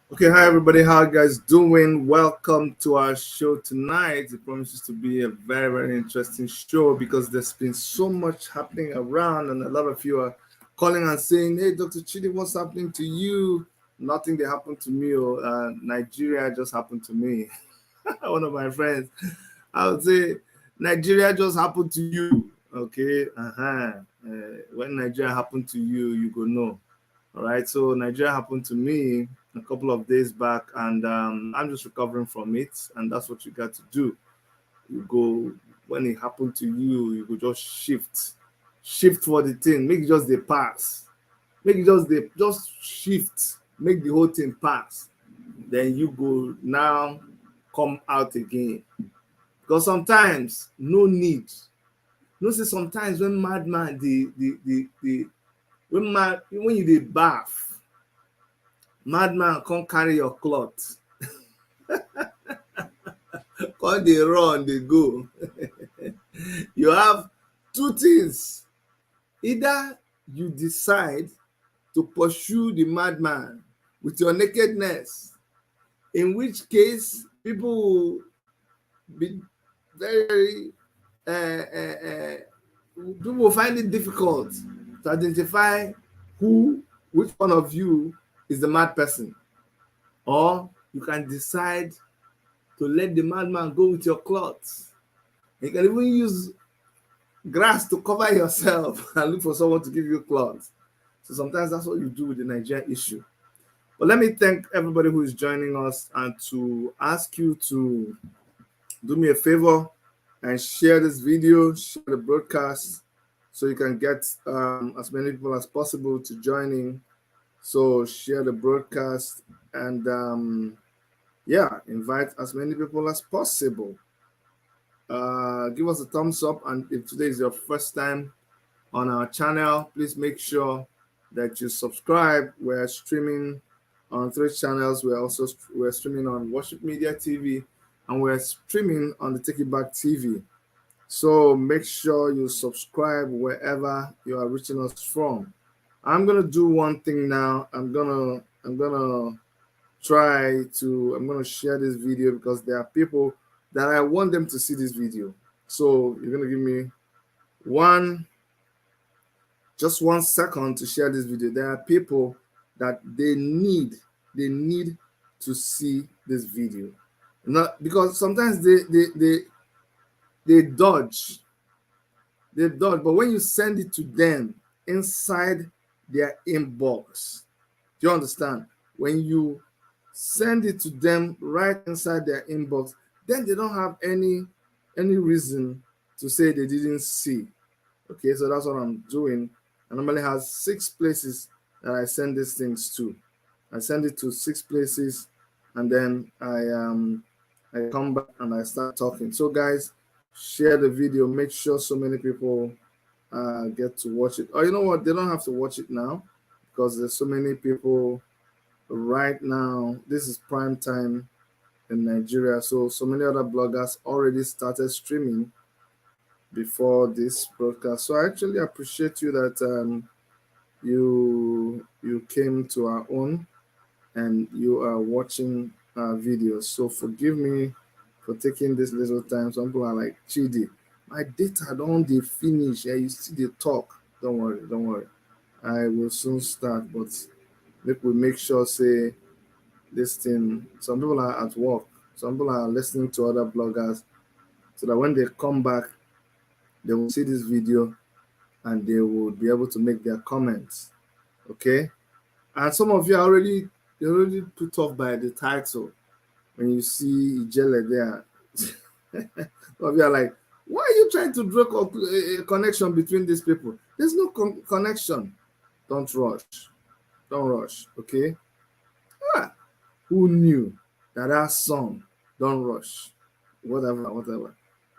Okay, hi everybody. How you guys doing? Welcome to our show tonight. It promises to be a very, very interesting show because there's been so much happening around, and a lot of you are calling and saying, "Hey, Dr. Chidi, what's happening to you?" Nothing that happened to me. Nigeria just happened to me. One of my friends, I would say, Nigeria just happened to you. Okay, when Nigeria happened to you, you go know. All right, so Nigeria happened to me a couple of days back, and I'm just recovering from it, and that's what you got to do. You go when it happened to you, you go just shift for the thing, make it just the pass, make it just shift, make the whole thing pass. Then you go now come out again because sometimes no need. You know, say sometimes when madman the when you dey bath, madman come carry your cloth, come dey run dey go. You have two things: either you decide to pursue the madman with your nakedness, in which case people will be very people will find it difficult to identify which one of you is the mad person, or you can decide to let the madman go with your cloth. You can even use grass to cover yourself and look for someone to give you cloth. So sometimes that's what you do with the Nigerian issue. But let me thank everybody who is joining us and to ask you to do me a favor and share this video, share the broadcast, so you can get as many people as possible to join in. So share the broadcast and invite as many people as possible. Give us a thumbs up, and if today is your first time on our channel, please make sure that you subscribe. We're streaming on 3 channels. We're streaming on Worship Media TV, and we're streaming on the Take It Back TV. So make sure you subscribe wherever you are reaching us from. I'm gonna do one thing now. I'm gonna share this video because there are people that I want them to see this video. So you're gonna give me just 1 second to share this video. There are people that they need to see this video. Not because sometimes they dodge, but when you send it to them inside their inbox, do you understand? When you send it to them right inside their inbox, then they don't have any reason to say they didn't see. Okay, so that's what I'm doing. I normally have 6 places that I send these things to. I send it to 6 places, and then I come back and I start talking. So guys, share the video. Make sure so many people get to watch it. Or you know what? They don't have to watch it now because there's so many people right now. This is prime time in Nigeria. So many other bloggers already started streaming before this broadcast. So I actually appreciate you that you came to our own and you are watching our videos. So forgive me for taking this little time. Some people are like, Chidi, my data don't they finish. Yeah, you see the talk. Don't worry. I will soon start, but make sure say this thing. Some people are at work. Some people are listening to other bloggers, so that when they come back, they will see this video and they will be able to make their comments. Okay? And some of you are already put off by the title when you see Ijele there. Some of you are like, why are you trying to draw a connection between these people? There's no connection. Don't rush. Okay? Who knew that song, Don't Rush, whatever.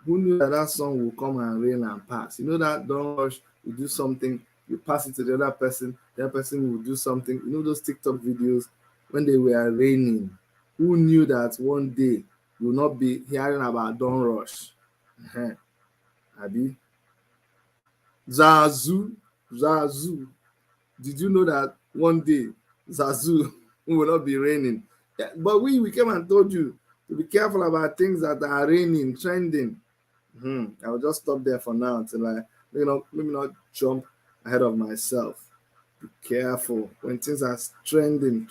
Who knew that song will come and rain and pass? You know that Don't Rush, you do something, you pass it to the other person will do something. You know those TikTok videos when they were raining? Who knew that one day you will not be hearing about Don't Rush? Abi? Zazu. Did you know that one day Zazu will not be raining? Yeah, but we came and told you to be careful about things that are raining, trending. I will just stop there for now until maybe not jump ahead of myself. Be careful when things are trending.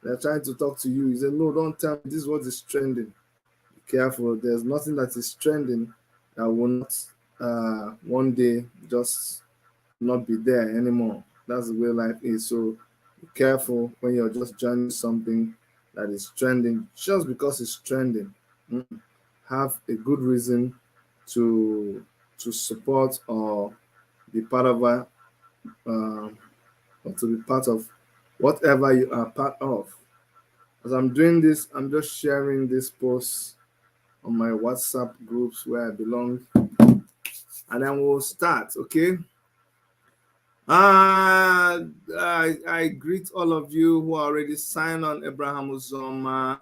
They're trying to talk to you. You say, no, don't tell me this is what is trending. Be careful. There's nothing that is trending that will not one day just not be there anymore. That's the way life is. So be careful when you're just joining something that is trending just because it's trending. Mm. Have a good reason to support or be part of or to be part of whatever you are part of. As I'm doing this, I'm just sharing this post on my WhatsApp groups where I belong, and then we'll start. Okay. I greet all of you who are already signed on. Abraham Uzoma.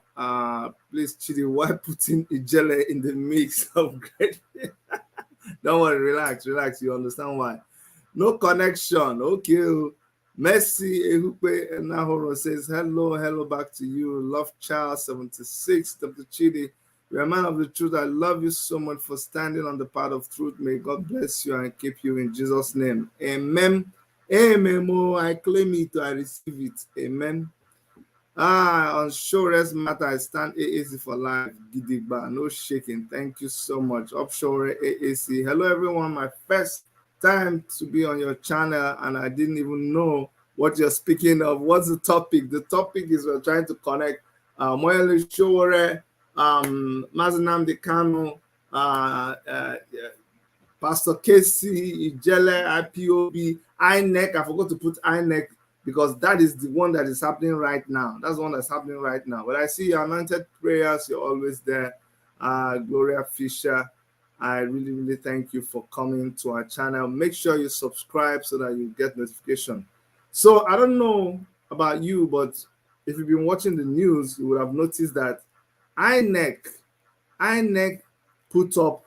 Please, Chidi, why putting Ijele in the mix of great? Don't worry, relax. You understand why? No connection. Okay. Messi Ehupe Nahoro says, hello back to you. Love Charles 76. Dr. Chidi, you're a man of the truth. I love you so much for standing on the path of truth. May God bless you and keep you in Jesus' name. Amen. Amen. Oh, I claim it, I receive it. Amen. On Showree's matter, I stand AAC for life. Gidigba, no shaking. Thank you so much. Offshore AAC. Hello, everyone. My first time to be on your channel, and I didn't even know what you're speaking of. What's the topic? The topic is we're trying to connect Moyele Sowore, Mazinam Kanu, Pastor Kassy, Ijele, Ipob, INEC. I forgot to put INEC because that is the one that is happening right now. That's the one that's happening right now. But I see your anointed prayers. You're always there. Gloria Fisher, I really thank you for coming to our channel. Make sure you subscribe so that you get notification. So I don't know about you, but if you've been watching the news, you would have noticed that INEC put up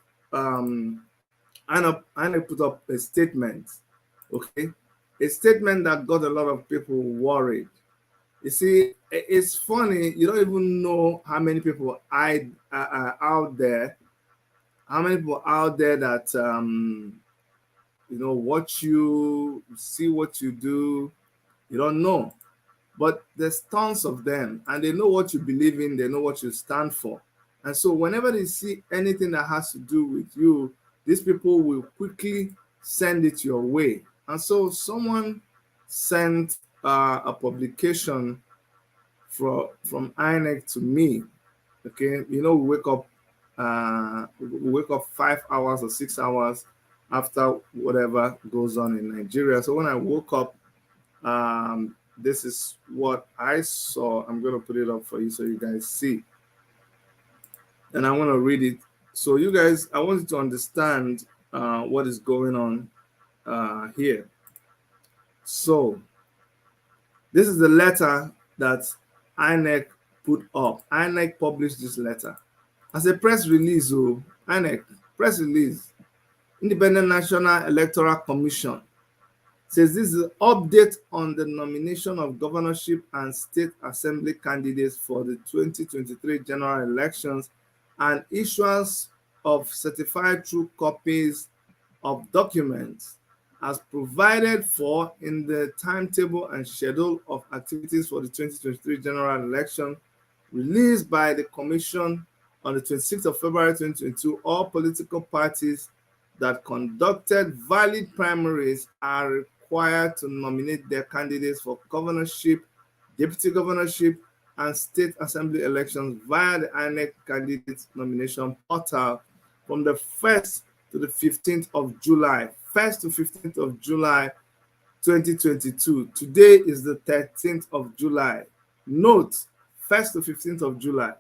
INEC put up a statement, okay? A statement that got a lot of people worried. You see, it's funny, you don't even know how many people are out there, that, watch you, see what you do, you don't know. But there's tons of them, and they know what you believe in, they know what you stand for. And so whenever they see anything that has to do with you, these people will quickly send it your way. And so someone sent a publication from INEC to me. Okay, we wake up 5 hours or 6 hours after whatever goes on in Nigeria. So when I woke up, this is what I saw. I'm going to put it up for you so you guys see. And I want to read it. So you guys, I want you to understand what is going on here. So this is the letter that INEC put up. INEC published this letter as a press release. INEC press release. Independent National Electoral Commission says this is an update on the nomination of governorship and state assembly candidates for the 2023 general elections and issuance of certified true copies of documents as provided for in the timetable and schedule of activities for the 2023 general election released by the Commission on the 26th of February 2022. All political parties that conducted valid primaries are required to nominate their candidates for governorship, deputy governorship, and state assembly elections via the INEC candidate nomination portal from the 1st to the 15th of July. 1st to 15th of July 2022. Today is the 13th of July. Note, 1st to 15th of July.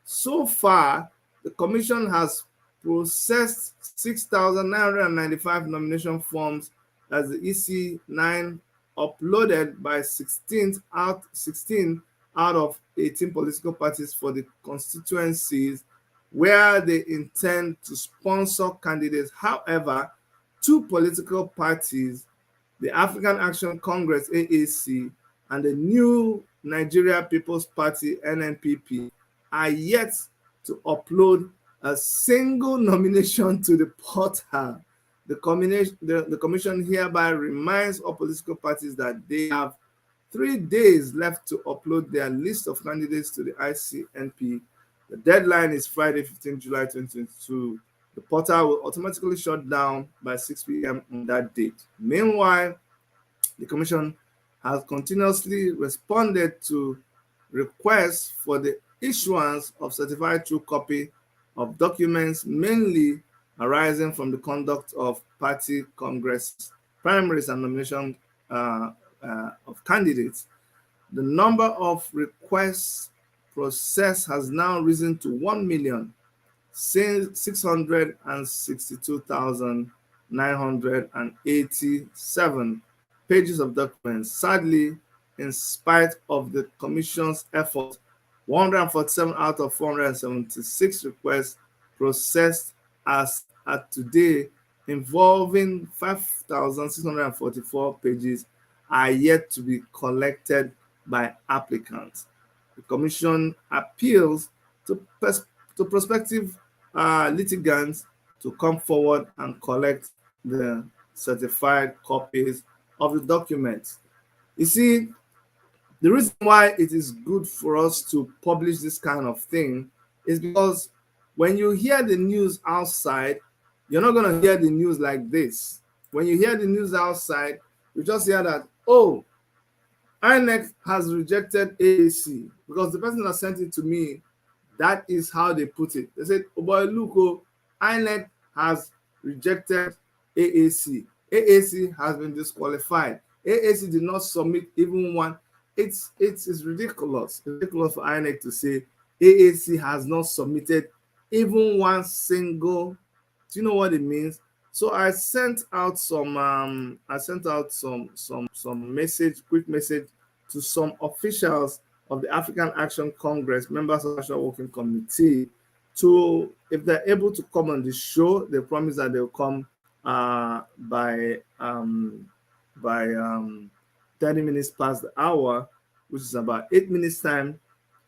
So far, the Commission has processed 6,995 nomination forms as the EC9 uploaded by 16 out of 18 political parties for the constituencies where they intend to sponsor candidates. However, 2 political parties, the African Action Congress, AAC, and the New Nigeria People's Party (NNPP) are yet to upload a single nomination to the portal. The commission hereby reminds all political parties that they have 3 days left to upload their list of candidates to the ICNP. The deadline is Friday, 15 July 2022. The portal will automatically shut down by 6 p.m. on that date. Meanwhile, the Commission has continuously responded to requests for the issuance of certified true copy of documents, mainly arising from the conduct of party congresses, primaries, and nomination of candidates. The number of requests processed has now risen to 1,662,987 pages of documents. Sadly, in spite of the Commission's effort, 147 out of 476 requests processed as at today, involving 5,644 pages, are yet to be collected by applicants. The Commission appeals to prospective litigants to come forward and collect the certified copies of the documents. You see, the reason why it is good for us to publish this kind of thing is because when you hear the news outside, you're not going to hear the news like this. When you hear the news outside, you just hear that, oh, INEC has rejected AAC, because the person that sent it to me, that is how they put it. They said, oh boy, look, oh, INEC has rejected AAC. AAC has been disqualified. AAC did not submit even one. It's ridiculous. It's ridiculous for INEC to say AAC has not submitted even one single. Do you know what it means? So I sent out some message, quick message to some officials of the African Action Congress, members of the National Working Committee, to, if they're able to come on the show, they promise that they'll come by 30 minutes past the hour, which is about 8 minutes time,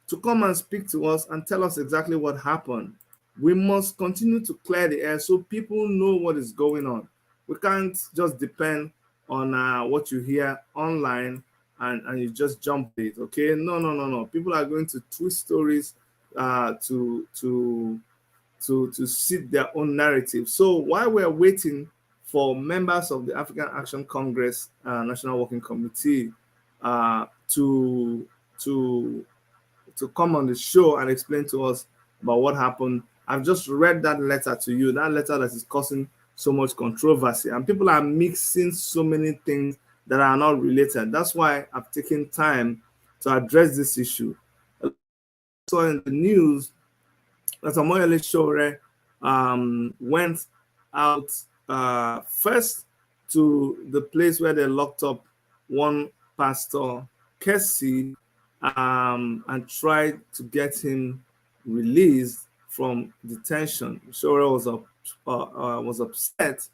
to come and speak to us and tell us exactly what happened. We must continue to clear the air so people know what is going on. We can't just depend on what you hear online and you just jump it, okay? No. People are going to twist stories to suit their own narrative. So while we're waiting for members of the African Action Congress National Working Committee to come on the show and explain to us about what happened, I've just read that letter to you, that letter that is causing so much controversy, and people are mixing so many things that are not related. That's why I've taken time to address this issue. So in the news, that Showree went out first to the place where they locked up one pastor, Kassy, and tried to get him released from detention. Showree was upset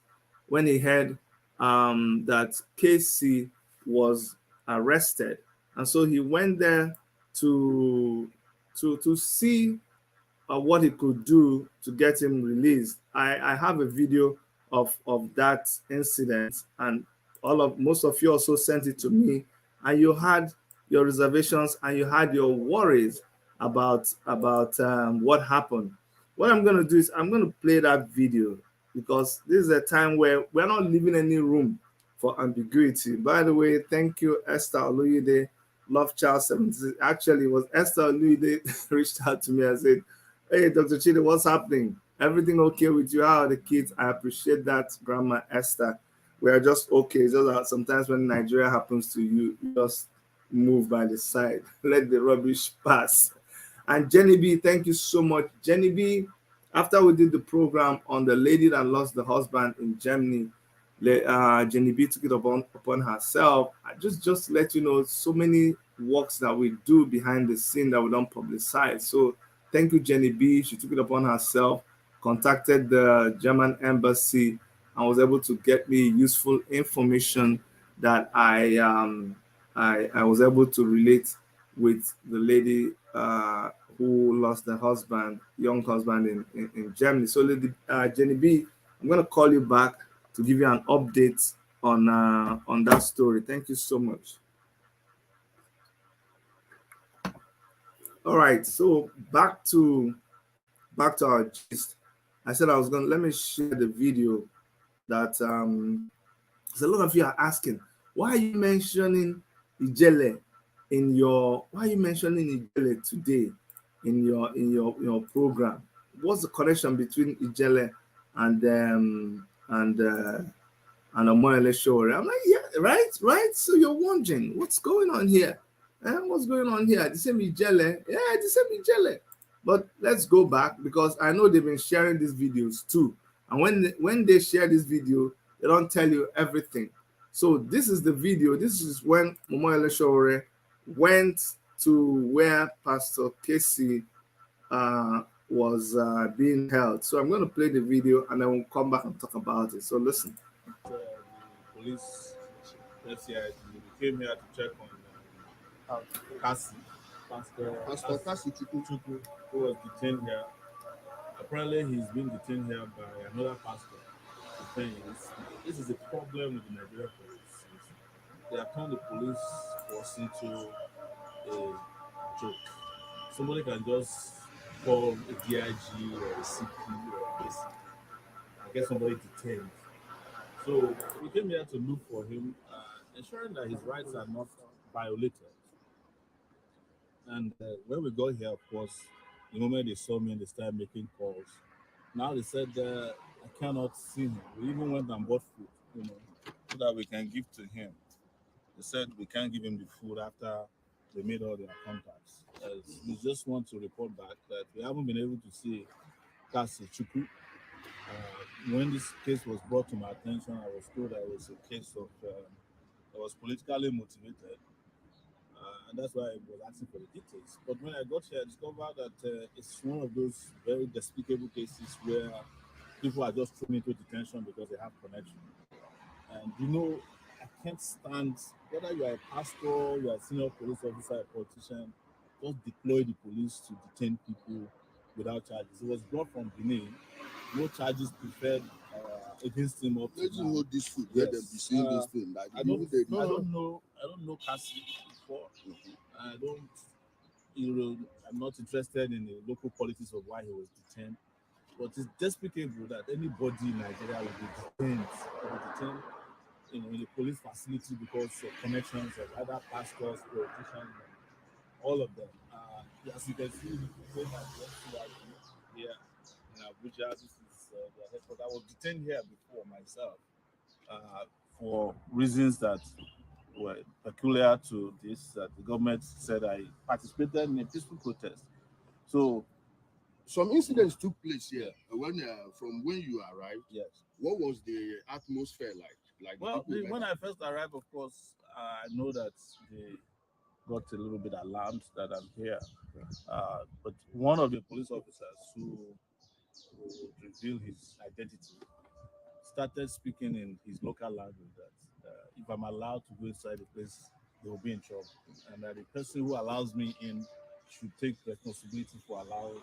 when he heard that Kassy was arrested, and so he went there to see what he could do to get him released. I have a video of that incident, and most of you also sent it to me, and you had your reservations and you had your worries about what happened. What I'm going to do is I'm going to play that video, because this is a time where we're not leaving any room for ambiguity. By the way, thank you, Esther Oluyide, Love Child 76. Actually, it was Esther Oluyide reached out to me and said, hey, Dr. Chidi, what's happening? Everything okay with you? How are the kids? I appreciate that, Grandma Esther. We are just okay. It's just that sometimes when Nigeria happens to you, you just move by the side. Let the rubbish pass. And Jenny B, thank you so much. Jenny B, after we did the program on the lady that lost the husband in Germany, Jenny B took it upon herself. I just let you know, so many works that we do behind the scene that we don't publicize. So thank you, Jenny B. She took it upon herself, contacted the German embassy, and was able to get me useful information that I was able to relate with the lady who lost her husband, young husband in Germany. So, Lady Jenny B, I'm going to call you back to give you an update on that story. Thank you so much. All right, so back to our gist. I said I was going to let me share the video that so a lot of you are asking, why are you mentioning Ijele why are you mentioning Ijele today in your program? What's the connection between Ijele and Omoyele Showree? I'm like, yeah, right. So you're wondering what's going on here? What's going on here? The same Ijele, yeah, the same Ijele. But let's go back because I know they've been sharing these videos too. And when they share this video, they don't tell you everything. So this is the video. This is when Omoyele Showree went to where Pastor Kassy was being held. So I'm going to play the video and then we'll come back and talk about it. So listen. The police SCID came here to check on Kassy, Pastor Kassy Chukwu, who was detained here. Apparently, he's been detained here by another pastor. This is a problem with the Nigerian police. They have turned the police force into a joke. Somebody can just call a DIG or a CP or a AC and get somebody detained. So we came here to look for him, ensuring that his rights are not violated. And when we got here, of course, the moment they saw me and they started making calls, now they said I cannot see him. We even went and bought food, so that we can give to him. They said we can't give him the food after they made all their contacts. We just want to report back that we haven't been able to see Kassy Chukwu. When this case was brought to my attention, I was told that it was a case that was politically motivated, and that's why I was asking for the details. But when I got here, I discovered that it's one of those very despicable cases where people are just thrown into detention because they have connection. And I can't stand whether you are a pastor, you are a senior police officer, a politician, just deploy the police to detain people without charges. It was brought from Benin, no charges preferred against him up to Let's now. know this food. Let them be seeing this thing. Like I don't know Kassy before. I don't. I'm not interested in the local politics of why he was detained. But it's despicable that anybody in Nigeria will be detained in a police facility because of connections of other pastors, politicians, all of them. As you can see, the here in Abuja, this is the headquarters. I was detained here before myself for reasons that were peculiar to this. That the government said I participated in a peaceful protest. So some incidents took place here when from when you arrived. Yes. What was the atmosphere like? Well, when I first arrived, of course, I know that they got a little bit alarmed that I'm here. But one of the police officers who revealed his identity started speaking in his local language that if I'm allowed to go inside the place, they will be in trouble. And that the person who allows me in should take responsibility for allowing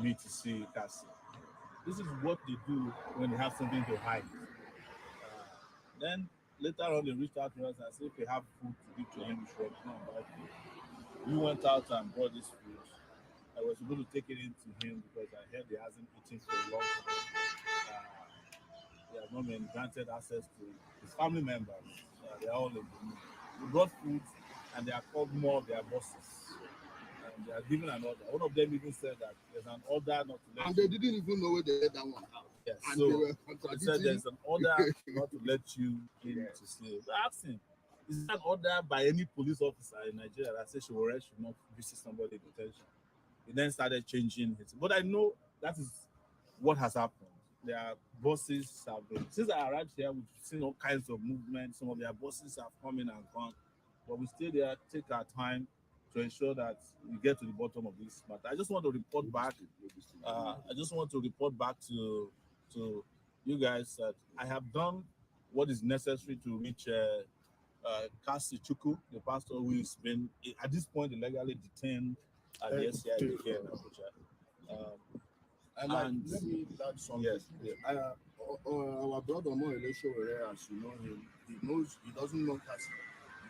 me to see Kassy. This is what they do when they have something to hide. Then later on, they reached out to us and said, if we have food to give to him, we should come and buy food. We went out and brought this food. I was able to take it into him because I heard he hasn't eaten for a long time. He has not been granted access to his family members. They are all in the mood. We brought food and they have called more of their bosses. And they are given an order. One of them even said that there's an order not to let and they didn't even know where they let that one out. Yes. And So they were they said there's an order not to let you in to slave. I asked him, is that an order by any police officer in Nigeria that says Sowore should not visit somebody in detention? He then started changing it. But I know that is what has happened. Their bosses have been, since I arrived here, we've seen all kinds of movement. Some of their bosses have come in and gone. But we stay there, take our time to ensure that we get to the bottom of this. But I just want to report back. To you guys that I have done what is necessary to reach Kassy, the pastor who is been at this point illegally detained at the SCI here in Abuja. And let me add something. Yes, Our brother Moele Showree, as you know him, he doesn't know Kassy.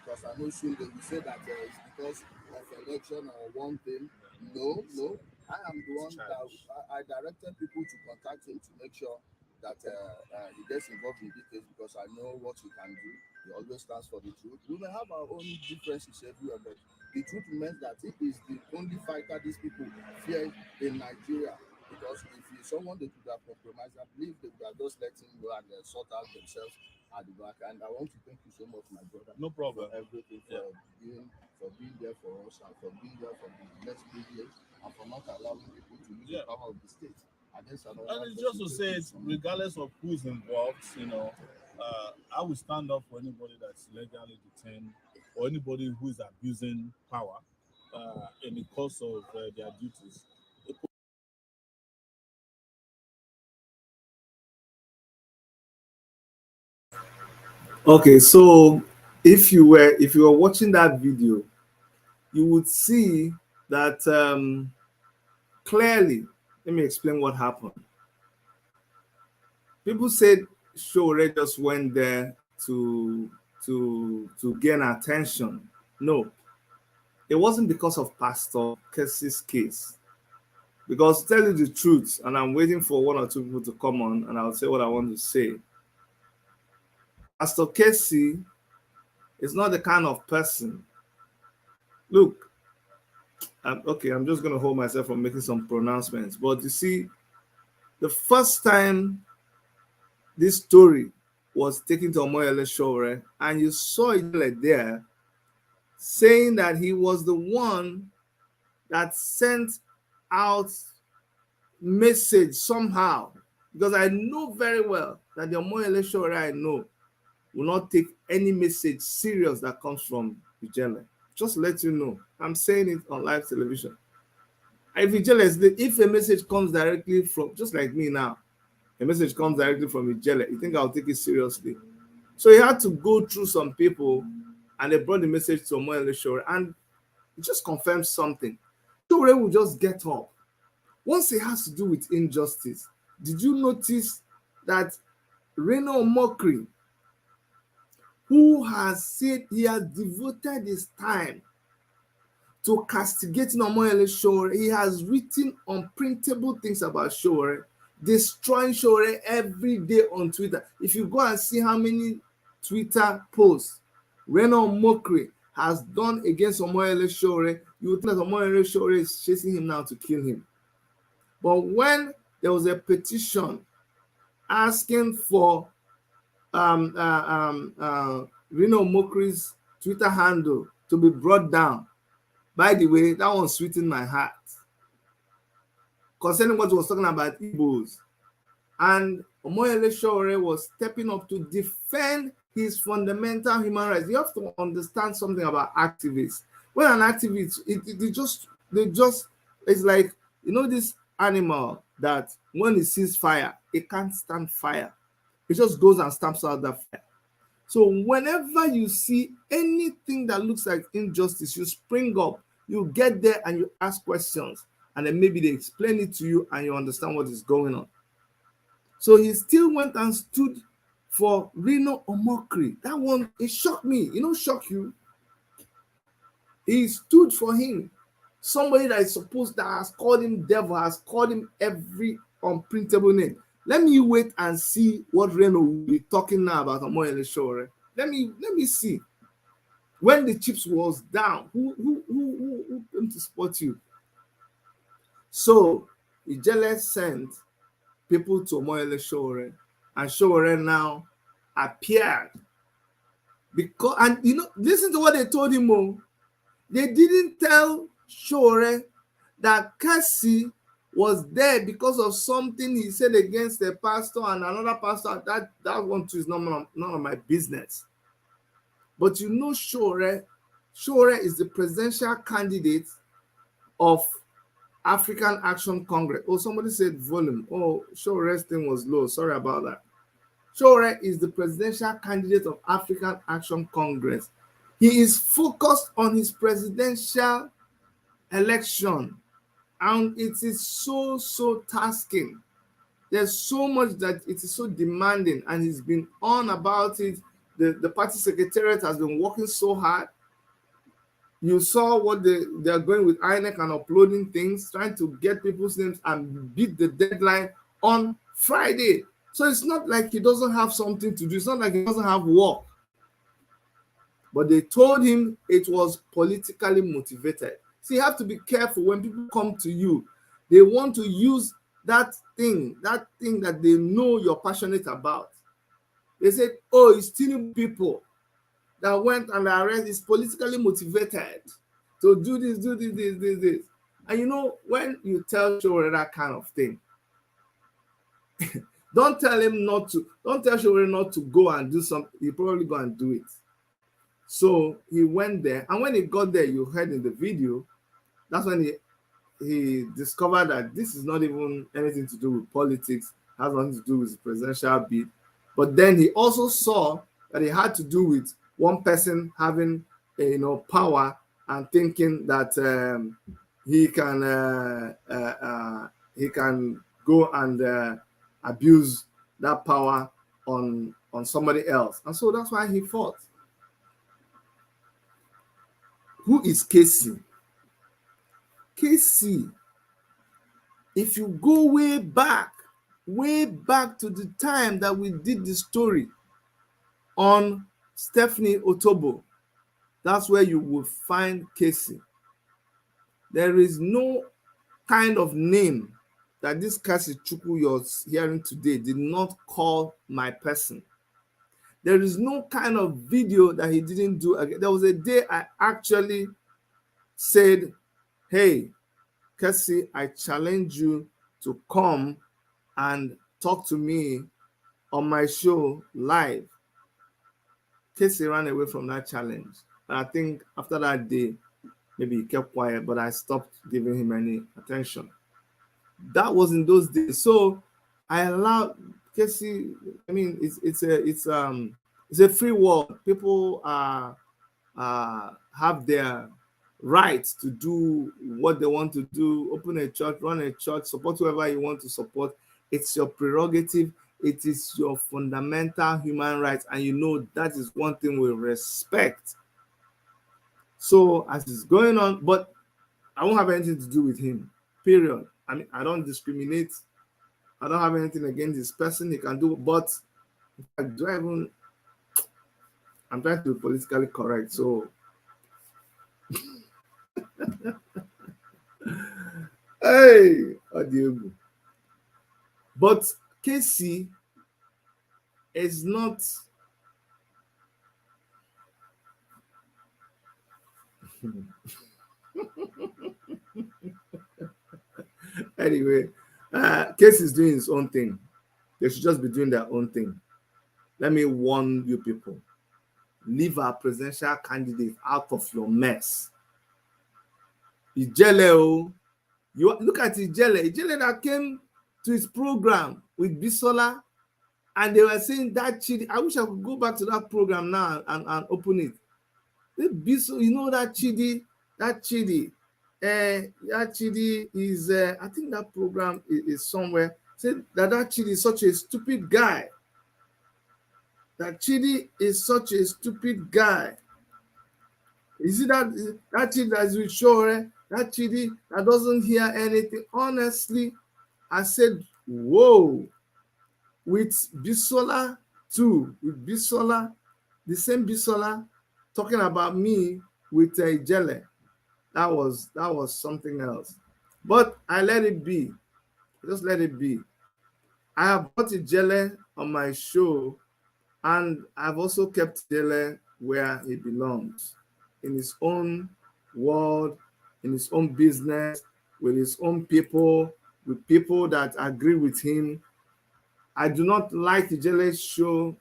Because I know soon they will say that it's because of election or one thing. No. I am the one that I directed people to contact him to make sure that he gets involved in details because I know what he can do. He always stands for the truth. We may have our own differences everywhere, but the truth remains that he is the only fighter these people fear in Nigeria. Because if he's someone they could have compromised, I believe they would have just let him go and sort out themselves at the back. And I want to thank you so much, my brother. no problem. For everything, for being there for us and for being there for the next 3 years and for not allowing people to use the power of the state. And it's just to say, regardless of who's involved, I will stand up for anybody that's legally detained or anybody who is abusing power in the course of their duties. Okay, so if you were watching that video, you would see that clearly. Let me explain what happened. People said Showree just went there to gain attention. No, it wasn't because of Pastor Kassy's case. Because to tell you the truth, and I'm waiting for one or two people to come on, and I'll say what I want to say. Pastor Kassy is not the kind of person. Look, I'm just going to hold myself from making some pronouncements. But you see, the first time this story was taken to Omoyele Showree, and you saw Ijele there saying that he was the one that sent out message somehow, because I know very well that the Omoyele Showree I know will not take any message serious that comes from Ijele. Just let you know, I'm saying it on live television. If a message comes directly from, just like me now, a message comes directly from Ijele, you think I'll take it seriously? So he had to go through some people, and they brought the message to Omoyele Showree, and it just confirms something. Showree will just get up. Once it has to do with injustice, did you notice that Reno Omokri, who has said he has devoted his time to castigating Omoyele Showree, he has written unprintable things about Showree, destroying Showree every day on Twitter. If you go and see how many Twitter posts Reno Omokri has done against Omoyele Showree, you would think that Omoyele Showree is chasing him now to kill him. But when there was a petition asking for Reno Omokri's Twitter handle to be brought down, by the way, that one sweetened my heart concerning what he was talking about Igbos. And Omoyele Showree was stepping up to defend his fundamental human rights. You have to understand something about activists. When an activist, it's like, this animal that when it sees fire, it can't stand fire. It just goes and stamps out that fire. So whenever you see anything that looks like injustice, you spring up, you get there and you ask questions, and then maybe they explain it to you and you understand what is going on. So he still went and stood for Reno Omokri. That one, it shocked me. Shock you? He stood for him. Somebody that has called him devil, has called him every unprintable name. Let me wait and see what Reno will be talking now about Omoyele Showree. Let me see. When the chips was down, who came to support you? So Ijele sent people to Omoyele Showree, and Showree now appeared. Listen to what they told him. They didn't tell Showree that Kassy was there because of something he said against a pastor and another pastor. That one too is none of my business. But Showree is the presidential candidate of African Action Congress. Oh, somebody said volume. Oh, Showree's thing was low. Sorry about that. Showree is the presidential candidate of African Action Congress. He is focused on his presidential election, and it is so tasking. There's so much that it is so demanding, and he's been on about it. The party secretariat has been working so hard. You saw what they are going with INEC and uploading things, trying to get people's names and beat the deadline on Friday. So it's not like he doesn't have something to do. It's not like he doesn't have work. But they told him it was politically motivated. So you have to be careful when people come to you. They want to use that thing that they know you're passionate about. They said, oh, it's stealing people that went and arrested. Is politically motivated to do this. And you know, when you tell Showree that kind of thing, don't tell Showree not to go and do something. He'll probably go and do it. So he went there, and when he got there, you heard in the video, that's when he discovered that this is not even anything to do with politics, has nothing to do with his presidential bid. But then he also saw that it had to do with one person having power and thinking that he can go and abuse that power on somebody else. And so that's why he fought. Who is Kassy? Kassy, if you go way back to the time that we did the story on Stephanie Otobo, that's where you will find Kassy. There is no kind of name that this Kassy Chukwu you're hearing today did not call my person. There is no kind of video that he didn't do. There was a day I actually said, hey, Kassy, I challenge you to come and talk to me on my show live. Kassy ran away from that challenge. And I think after that day, maybe he kept quiet, but I stopped giving him any attention. That was in those days. So I allowed Kassy. I mean, it's a free world. People have their rights to do what they want to do. Open a church, run a church, support whoever you want to support. It's your prerogative. It is your fundamental human rights, and you know that is one thing we respect. So as it's going on, but I won't have anything to do with him. Period. I mean, I don't discriminate. I don't have anything against this person. He can do, but I'm trying to be politically correct. So, hey, Adiego. But Kassy is not. Anyway, Kassy is doing his own thing. They should just be doing their own thing. Let me warn you people. Leave our presidential candidate out of your mess. Ijele, you look at Ijele that came to his program with Bisola, and they were saying that Chidi. I wish I could go back to that program now and open it. Bisola, you know that Chidi is I think that program is somewhere. Said that Chidi is such a stupid guy. That Chidi is such a stupid guy. You see that Chidi that is with Showree, that Chidi that doesn't hear anything. Honestly, I said, whoa. With Bisola too, with Bisola, the same Bisola talking about me with Ijele. That was something else. But I let it be. Just let it be. I have brought Ijele on my show, and I've also kept Ijele where he belongs, in his own world, in his own business, with his own people, with people that agree with him. I do not like Ijele's show.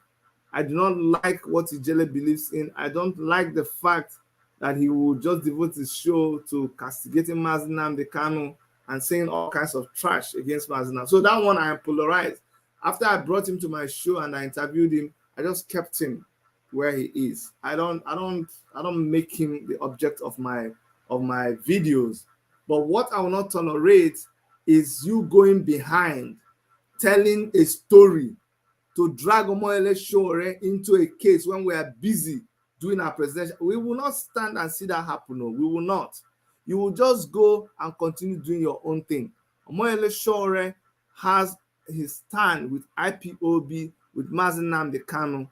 I do not like what Ijele believes in. I don't like the fact that he will just devote his show to castigating Kanu and saying all kinds of trash against Mazina. So that one I am polarized. After I brought him to my show and I interviewed him, I just kept him where he is. I don't make him the object of my videos. But what I will not tolerate is you going behind, telling a story to drag Omoyele Sowore into a case when we are busy doing our presidential. We will not stand and see that happen. No, we will not. You will just go and continue doing your own thing. Omoyele Sowore has his stand with IPOB, with Mazi Nnamdi Kanu.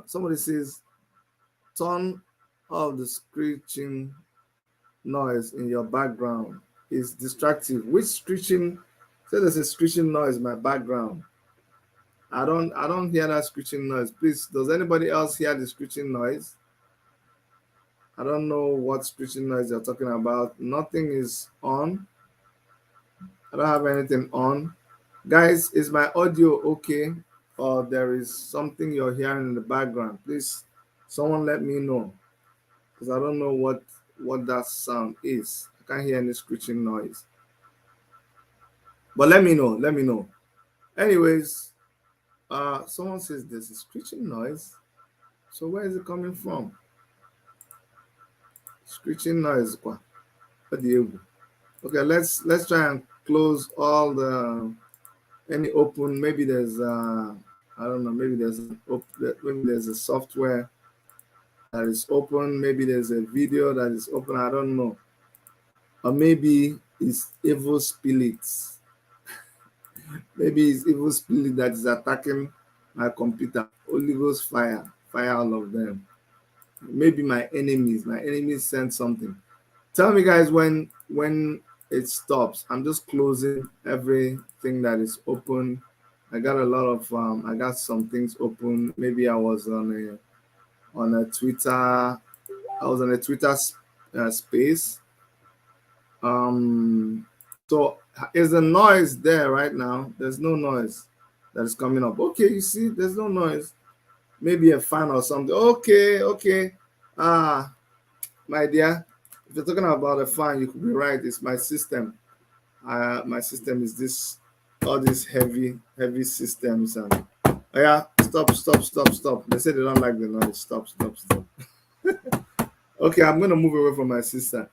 Somebody says, turn off the screeching noise in your background. It's distractive. Which screeching? Say there's a screeching noise in my background. I don't hear that screeching noise. Please, does anybody else hear the screeching noise? I don't know what screeching noise you're talking about. Nothing is on. I don't have anything on. Guys, is my audio okay? Or there is something you're hearing in the background? Please, someone let me know. Because I don't know what that sound is. I can't hear any screeching noise. But let me know. Let me know. Anyways, someone says there's a screeching noise. So where is it coming from? Screeching noise. Okay, let's try and close all the any open. Maybe there's I don't know. Maybe there's a software that is open. Maybe there's a video that is open. I don't know. Or maybe it's evil spirits. Maybe it's evil spirit that is attacking my computer. Holy Ghost fire all of them. Maybe my enemies sent something. Tell me, guys, when it stops. I'm just closing everything that is open. I got a lot of I got some things open. Maybe I was on a Twitter. I was on a Twitter space. So is the noise there right now? There's no noise that is coming up. Okay, you see, there's no noise. Maybe a fan or something. Okay. My dear, if you're talking about a fan, you could be right. It's my system. My system is all these heavy systems. And yeah, stop. They say they don't like the noise. Stop. Okay, I'm gonna move away from my system.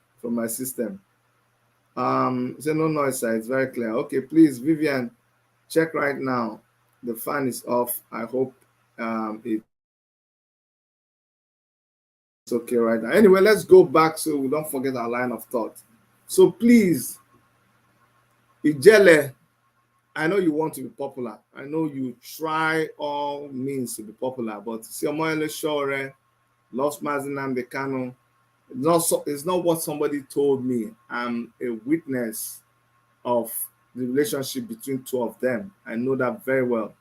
Say no noise, sir. It's very clear. Okay, please, Vivian, check right now. The fan is off. I hope it's okay right now. Anyway, let's go back so we don't forget our line of thought. So please, Ijele, I know you want to be popular. I know you try all means to be popular, but see, Omoyele Sowore lost Mazi Nnamdi Kanu. It's not what somebody told me. I'm a witness of the relationship between two of them. I know that very well.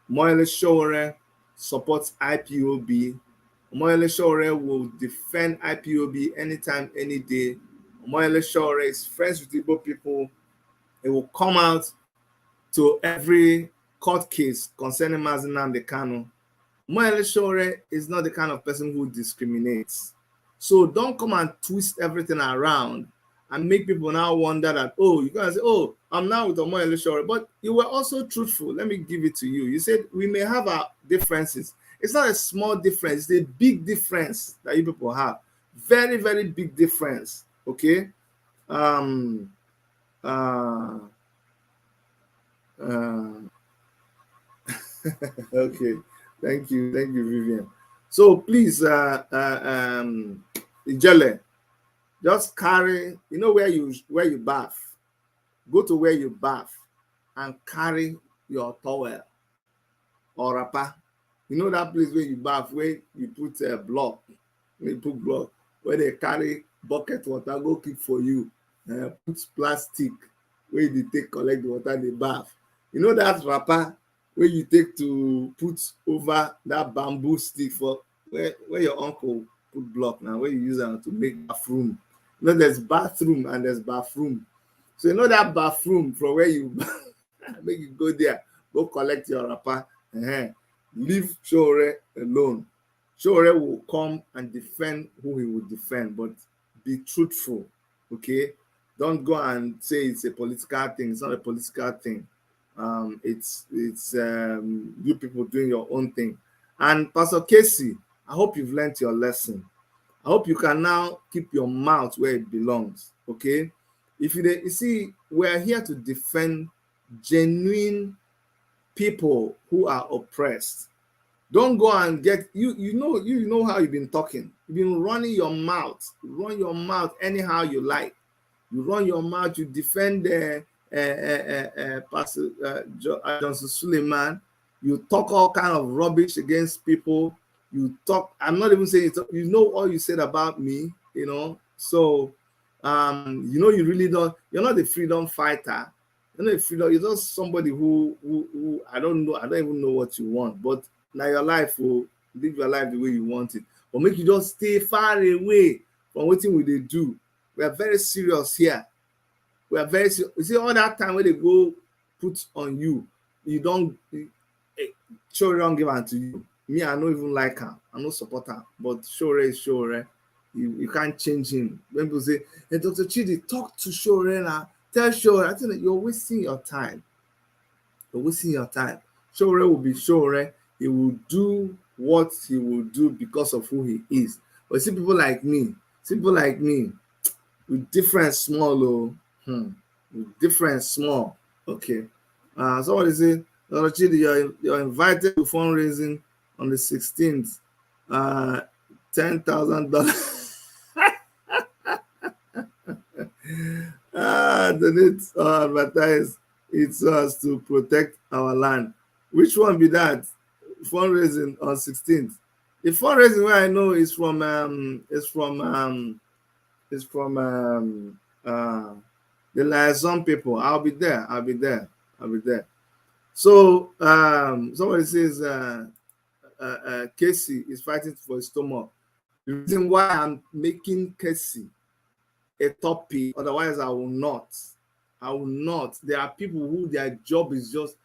Omoyele Sowore supports IPOB. Omoyele Sowore will defend IPOB anytime, any day. Omoyele Sowore is friends with Igbo people. It will come out to every court case concerning Mazi Nnamdi Kanu. Omoyele Sowore is not the kind of person who discriminates. So don't come and twist everything around and make people now wonder that, oh, you're going to say, oh, I'm now with Omoyele Sowore. But you were also truthful. Let me give it to you. You said we may have our differences. It's not a small difference. It's a big difference that you people have. Very, very big difference. Okay? Okay. Thank you, Vivian. So please, Ijele, just carry, where you bath. Go to where you bath and carry your towel or wrapper. That place where you bath, where you put a block, where they carry bucket water, go keep for you. Put plastic where you take collect the water, they bath. That wrapper where you take to put over that bamboo stick for where your uncle put block now, where you use them to make bathroom. There's bathroom and there's bathroom. So that bathroom from where you make you go there, go collect your wrapper. Leave Showree alone. Showree will come and defend who he will defend, but be truthful. Okay? Don't go and say it's a political thing. It's not a political thing. It's you people doing your own thing. And Pastor Kassy, I hope you've learned your lesson. I hope you can now keep your mouth where it belongs. Okay, if you see, we're here to defend genuine people who are oppressed. Don't go and get you know how you've been talking. You've been running your mouth, run your mouth anyhow you like. You run your mouth, you defend Pastor Johnson Suleiman. You talk all kind of rubbish against people. You talk. I'm not even saying it. You know all you said about me. So you really don't. You're not a freedom fighter. You're not a freedom. You're just somebody who I don't know. I don't even know what you want. But now your life will live your life the way you want it. But make you just stay far away from what they do. We are very serious here. We are very serious. You see, all that time when they go put on you, you don't Showree don't give unto you. Me, I don't even like her. I don't support her. But Showree is Showree. You can't change him. When people say, hey, Dr. Chidi, talk to Showree now. Tell Showree. I think that you're wasting your time. You're wasting your time. Showree will be Showree. He will do what he will do because of who he is. But see people like me, with different small, with different small. Okay. Somebody say, Dr. Chidi, you're invited to fundraising on the 16th. $10,000. Donate or advertise it us to protect our land. Which one be that? Fundraising on 16th. The fundraising where I know is from the liaison people. I'll be there. So somebody says Kassy is fighting for his stomach. The reason why I'm making Kassy a topic, otherwise I will not. There are people who their job is just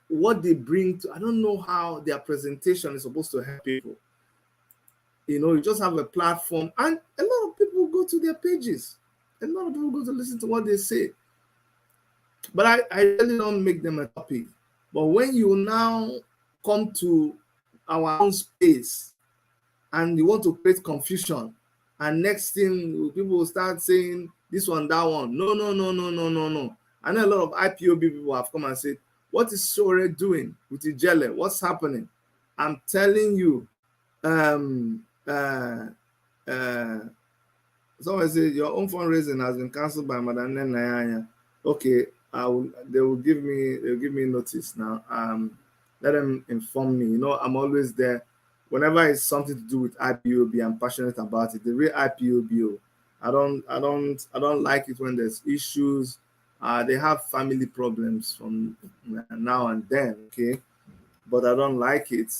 what they bring to. I don't know how their presentation is supposed to help people. You just have a platform, and a lot of people go to their pages. A lot of people go to listen to what they say. But I really don't make them a topic. But when you now come to our own space and you want to create confusion, and next thing people will start saying this one, that one. No. I know a lot of IPOB people have come and said, what is Showree doing with Ijele? What's happening? I'm telling you, someone said your own fundraising has been cancelled by Madam Nayanya. Okay, they will give me notice now. Let them inform me. I'm always there. Whenever it's something to do with IPOB, I'm passionate about it. The real IPOB, I don't like it when there's issues. They have family problems from now and then, okay? But I don't like it.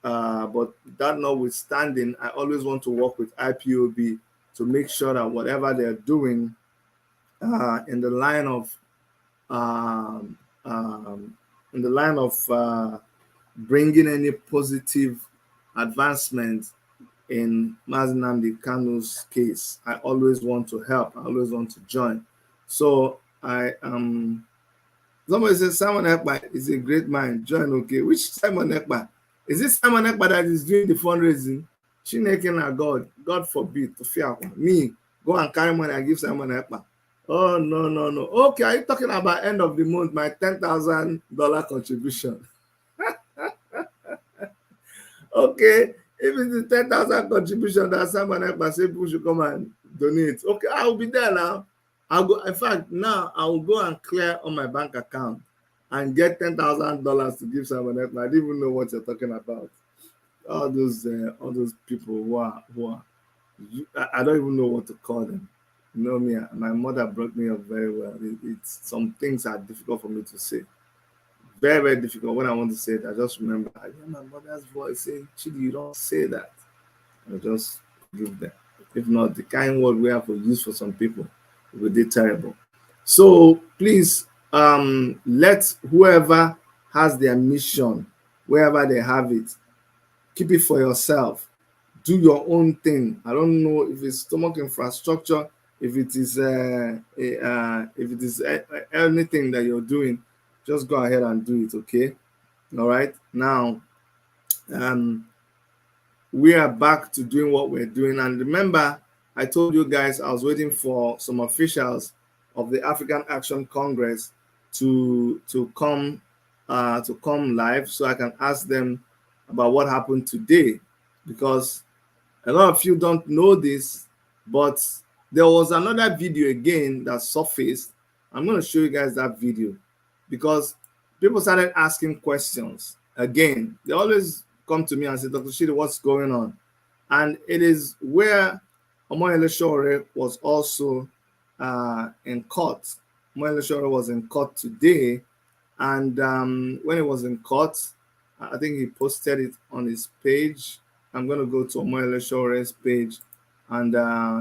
But that notwithstanding, I always want to work with IPOB to make sure that whatever they're doing in the line of bringing any positive advancement in Mazi Nnamdi Kanu's case, I always want to help. I always want to join. So somebody says Simon Ekpa is a great man. Join, okay. Which Simon Ekpa? Is this Simon Ekpa that is doing the fundraising? Chineke na God forbid to fear me. Go and carry money and give Simon Ekpa. Oh no. Okay, are you talking about end of the month? My $10,000 contribution. Okay, if it's a 10,000 contribution that Simon Ekpa say people should come and donate. Okay, I will be there now. I'll go. In fact, now I will go and clear on my bank account and get $10,000 to give Simon Ekpa. I didn't even know what you're talking about. All those people who are I don't even know what to call them. You know me, my mother brought me up very well. It's some things are difficult for me to say. Very, very difficult. When I want to say it, I just remember I hear my mother's voice saying, Chidi, you don't say that. I just give them. If not, the kind word we have to use for some people will be terrible. So please let whoever has their mission, wherever they have it, keep it for yourself. Do your own thing. I don't know if it's stomach infrastructure, if it is anything that you're doing. just go ahead and do it, okay? All right. Now, um, we are back to doing what we're doing. And remember, I told you guys I was waiting for some officials of the African Action Congress to come live so I can ask them about what happened today, because a lot of you don't know this, but there was another video again that surfaced. I'm going to show you guys that video because people started asking questions again. They always come to me and say, Dr. Shidi, what's going on? And it is where Omoyele Showree was also in court. Omoyele Showree was in court today, and when he was in court, I think he posted it on his page. I'm going to go to Omoyele Showree's page and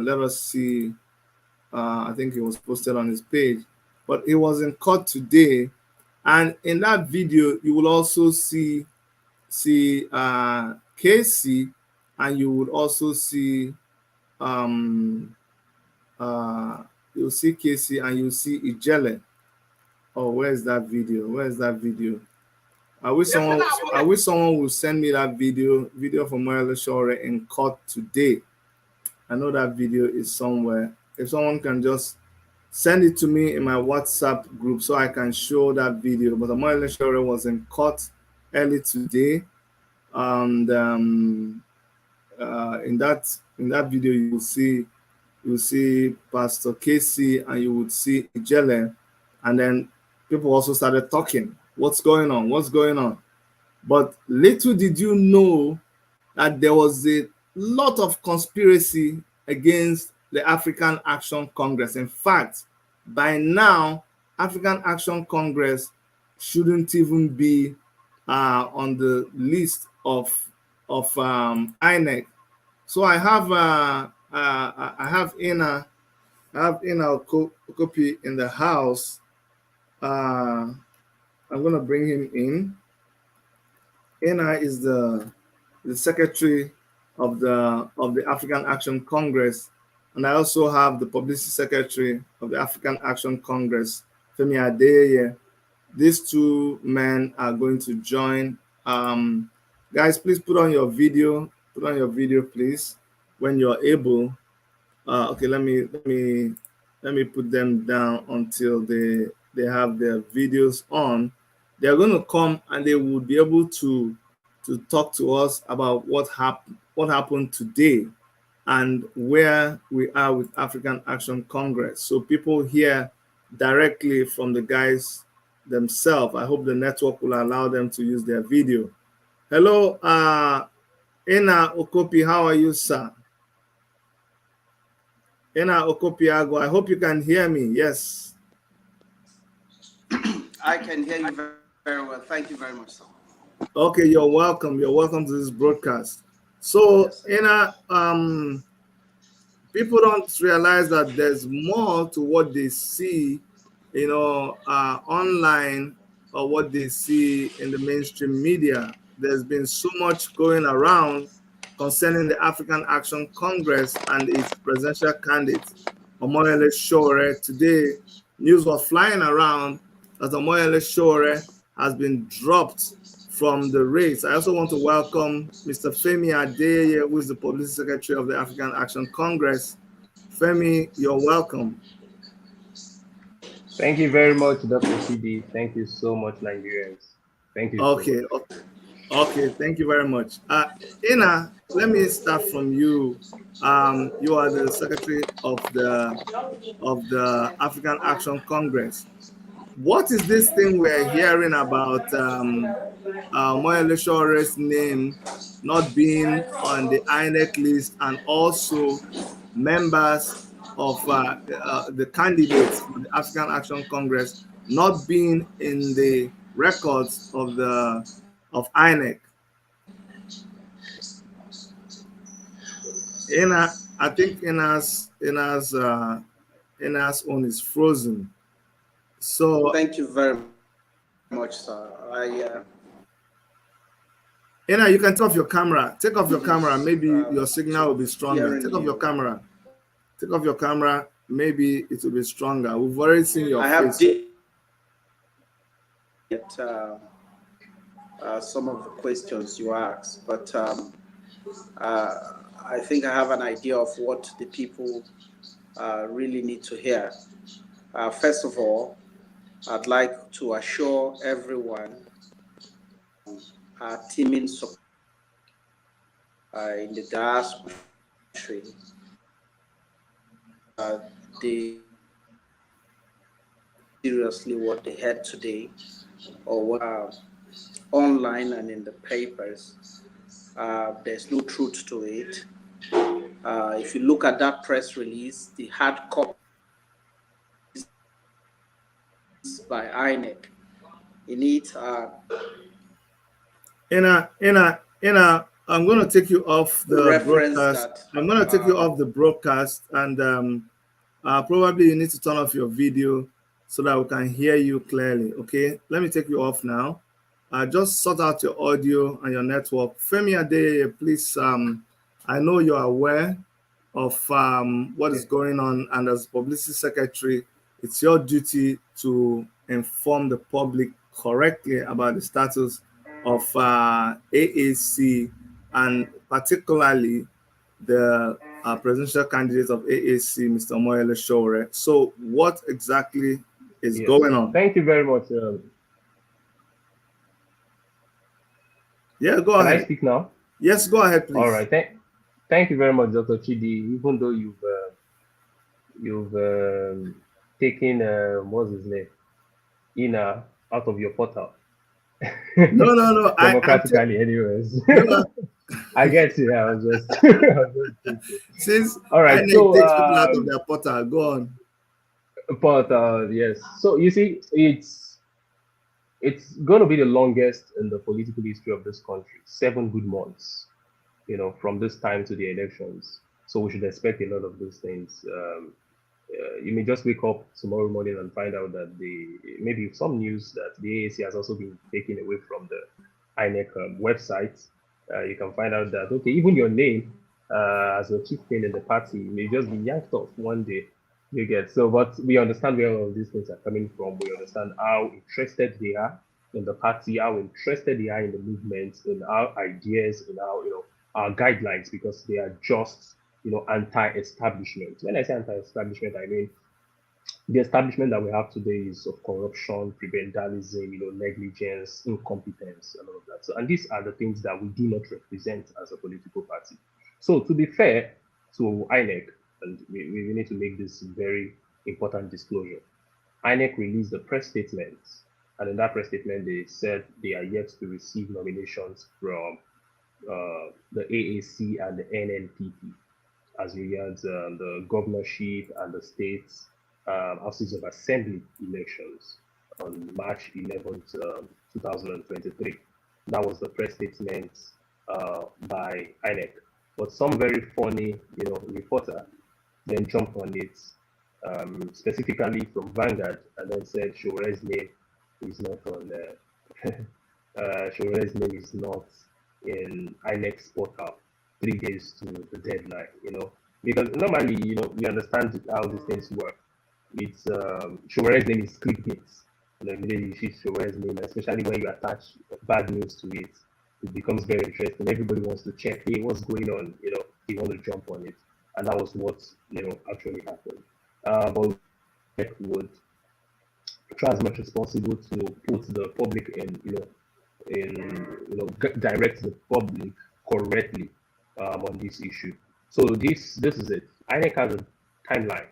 let us see. I think it was posted on his page, but he was in court today. And in that video, you will also see Kassy, and you would also see um, you'll see Kassy and you'll see Ijele. Oh, where's that video? Where's that video? I wish someone will send me that video from Moyele Showree in court today. I know that video is somewhere. If someone can just send it to me in my WhatsApp group so I can show that video. But Moyele Showree was in court early today, and in that video you will see Pastor Kassy and you would see Ijele, and then people also started talking. What's going on? What's going on? But little did you know that there was a lot of conspiracy against the African Action Congress. In fact, by now, African Action Congress shouldn't even be on the list of INEC. So I have Ina Okopi in the house. I'm gonna bring him in. Ina is the secretary of the African Action Congress, and I also have the publicity secretary of the African Action Congress, Femi Adeyeye. These two men are going to join. Guys, please put on your video. Put on your video, please, when you're able. Okay, let me put them down until they have their videos on. They're going to come and they will be able to talk to us about what happened today and where we are with African Action Congress. So people hear directly from the guys themselves. I hope the network will allow them to use their video. Hello, Ina Okopi, how are you, sir? Ina Okopiago, I hope you can hear me. Yes. I can hear you very well. Thank you very much, sir. Okay, you're welcome. You're welcome to this broadcast. So, Ina, people don't realize that there's more to what they see, online, or what they see in the mainstream media. There's been so much going around concerning the African Action Congress and its presidential candidate, Omoyele Showree. Today, news was flying around that Omoyele Showree has been dropped from the race. I also want to welcome Mr. Femi Adeyeye, who is the publicity secretary of the African Action Congress. Femi, you're welcome. Thank you very much, Dr. CD. Thank you so much, Nigerians. Thank you so much. Okay, thank you very much. Ina, let me start from you. You are the secretary of the African Action Congress. What is this thing we're hearing about Moyele Showree's name not being on the INEC list, and also members of the candidates for the African Action Congress not being in the records of INEC? I think Ina's own is frozen. So thank you very much, sir. Ina, you can take off your camera. Take off your camera. Maybe your signal will be stronger. Take off your camera. Take off your camera. Maybe it will be stronger. We've already seen your face. at some of the questions you asked, but I think I have an idea of what the people really need to hear. First of all, I'd like to assure everyone teaming support in the diaspora, they seriously what they had today or what online and in the papers. There's no truth to it. If you look at that press release, the hard copy by INEC in it. I'm going to take you off the Reference broadcast. that. I'm going to take you off the broadcast, and probably you need to turn off your video so that we can hear you clearly. Okay, let me take you off now. Just sort out your audio and your network. Femi Adeye, please. I know you're aware of what is going on, and as publicity secretary, it's your duty to inform the public correctly about the status of AAC, and particularly the presidential candidate of AAC, Mr. Omoyele Showree. So what exactly is going on? Thank you very much. Yeah, go ahead. Can I speak now? Yes, go ahead, please. All right. Thank you very much, Dr. Chidi. Even though you've taken what's his name, Ina, out of your portal. No. Democratically, anyways. No. I get you. I was just Since all right. INEC So takes people out of their portal, go on. but yes. So you see, it's going to be the longest in the political history of this country. 7 good months, from this time to the elections. So we should expect a lot of those things. You may just wake up tomorrow morning and find out that maybe some news that the AAC has also been taken away from the INEC website. You can find out that, okay, even your name as a chieftain in the party may just be yanked off one day. You get so, but we understand where all of these things are coming from. We understand how interested they are in the party, how interested they are in the movement, in our ideas, in our our guidelines, because they are just anti-establishment. When I say anti-establishment, I mean the establishment that we have today is of corruption, prebendalism, negligence, incompetence, and all of that. So, and these are the things that we do not represent as a political party. So, to be fair to INEC, and we need to make this very important disclosure. INEC released a press statement, and in that press statement, they said they are yet to receive nominations from the AAC and the NNPP as regards the governorship and the states houses of assembly elections on March 11th, 2023. That was the press statement by INEC. But some very funny, reporter then jumped on it, specifically from Vanguard, and then said Showore's name is not on Showore's name is not in INEC's portal 3 days to the deadline. Because normally, we understand how these things work. It's Showore's name is clickbait. Immediately you see Showore's name, especially when you attach bad news to it, it becomes very interesting. Everybody wants to check, hey, what's going on? They want to jump on it, and that was what actually happened. But we would try as much as possible to put the public direct the public correctly on this issue. So this is it. INEC has a timeline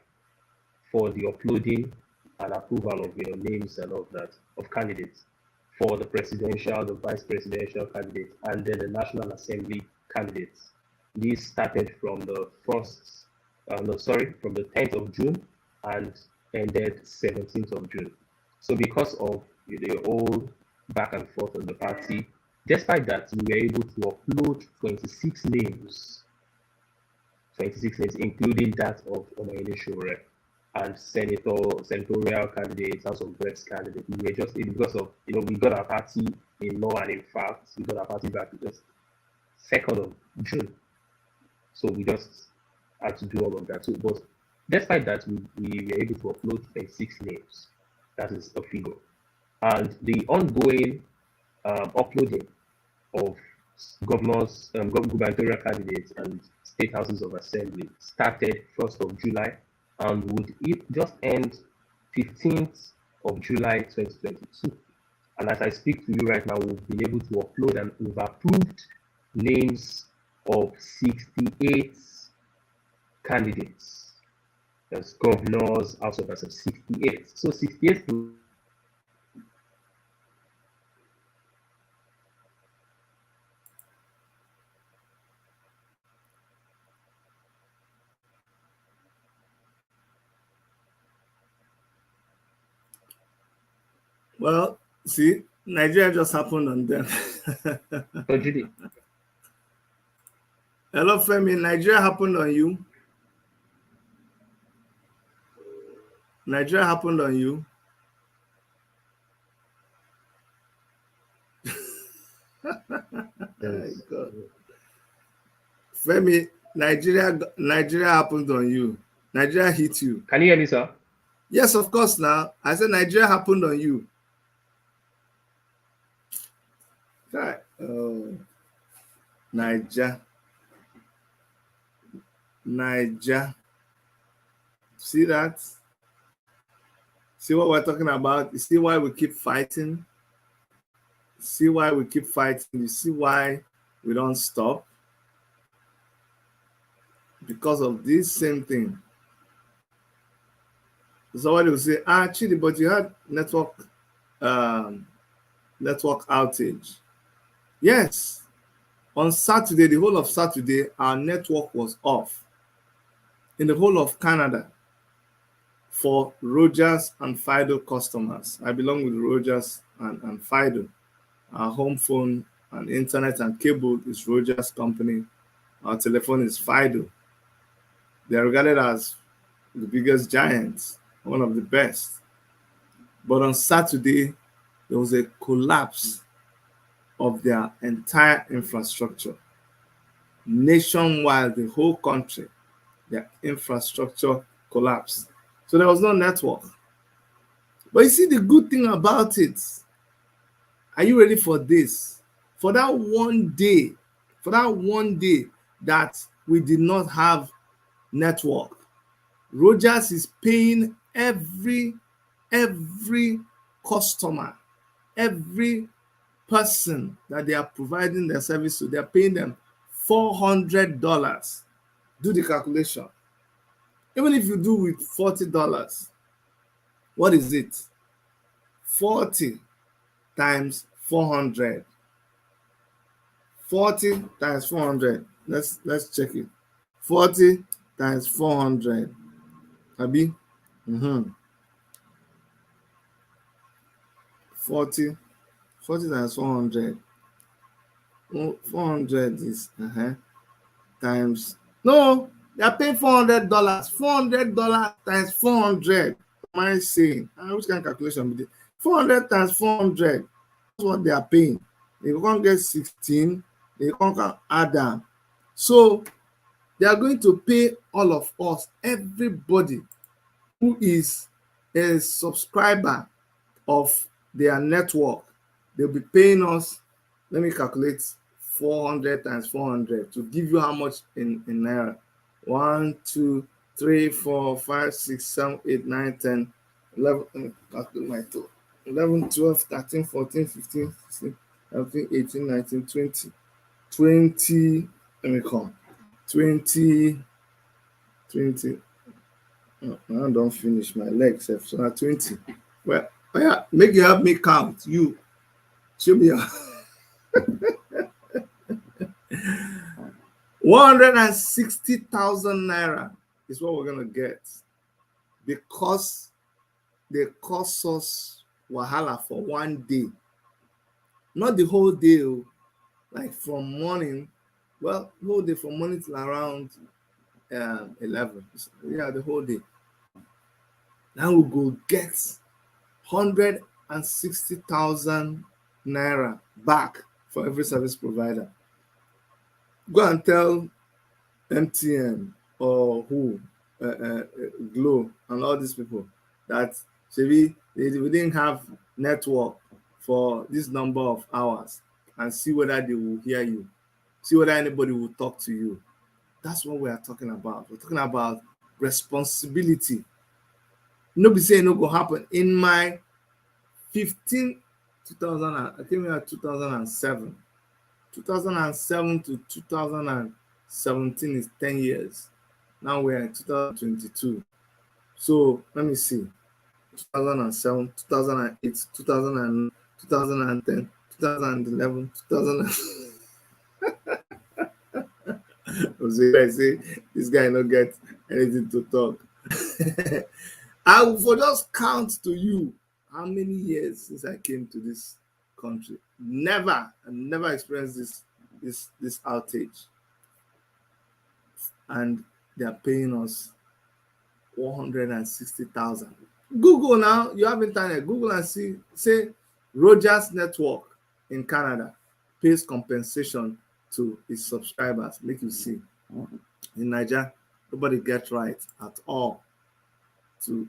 for the uploading and approval of names and all that of candidates for the presidential, the vice presidential candidates, and then the National Assembly candidates. This started from the from the 10th of June and ended 17th of June. So because of the whole back and forth of the party, despite that, we were able to upload 26 names, including that of Omoyele Showree and senatorial candidates, House of Reps candidates. We were just because of we got our party in law and in fact we got our party back just 2nd of June. So we just had to do all of that. So, but despite that, we were able to upload 26 names. That is a figure. and the ongoing uploading of governors, gubernatorial candidates, and state houses of assembly started 1st of July and would just end 15th of July 2022. And as I speak to you right now, we've been able to upload and we've approved names of 68 candidates. There's governors, House of Assembly, 68. So 68. Well, see, Nigeria just happened on them. Hello, Femi. Nigeria happened on you. Nigeria happened on you. Oh, God. Femi, Nigeria happened on you. Nigeria hit you. Can you hear me, sir? Yes, of course. Now I said Nigeria happened on you. Right. Oh, Niger. See that? See what we're talking about? You see why we keep fighting? See why we keep fighting? You see why we don't stop? Because of this same thing. Somebody will say, Chidi, but you had network outage. Yes. On Saturday, the whole of Saturday, our network was off in the whole of Canada for Rogers and Fido customers. I belong with Rogers and Fido. Our home phone and internet and cable is Rogers company. Our telephone is Fido. They are regarded as the biggest giants, one of the best. But on Saturday, there was a collapse of their entire infrastructure. Nationwide, the whole country, their infrastructure collapsed. So there was no network. But you see the good thing about it. Are you ready for this? For that one day that we did not have network, Rogers is paying every customer, every person that they are providing their service to, they're paying them $400. Do the calculation. Even if you do with $40, what is it? 40 times 400. 40 times 400. Let's check it. 40 times 400. Abi? 40 times 400. 400 is times. No, they are paying $400. $400 times 400. What am I saying? Which kind of calculation be it? 400 times 400. That's what they are paying. They can't get 16. They can't add them. So they are going to pay all of us, everybody who is a subscriber of their network. They'll be paying us. Let me calculate 400 times 400 to give you how much in naira. 1, 2, 3, 4, 5, 6, 7, 8, 9, 10, 11. Calculate my total. 11, 12, 13, 14, 15, 16, 17, 18, 19, 20. 20. Let me come. 20. Oh, I don't finish my legs. So now 20. Well, yeah, make you help me count. You show me 160,000 naira is what we're gonna get because they cost us wahala for one day, not the whole day. Like from morning, well, whole day from morning till around 11. Yeah, the whole day. Now we go get 160,000 naira back for every service provider. Go and tell MTN or who, Glow and all these people that maybe we didn't have network for this number of hours and see whether they will hear you, see whether anybody will talk to you. That's what we are talking about. We're talking about responsibility. No be saying no go happen. In my 15 2000, I came here in 2007. 2007 to 2017 is 10 years. Now we're in 2022. So let me see. 2007, 2008, 2009, 2010, 2011, 2000. I say this guy not get anything to talk. I will for just count to you how many years since I came to this country. Never, I never experienced this outage. And they are paying us 160,000. Google now, you have internet, Google and see, say Rogers Network in Canada pays compensation to its subscribers. Make you see. In Nigeria, nobody gets right at all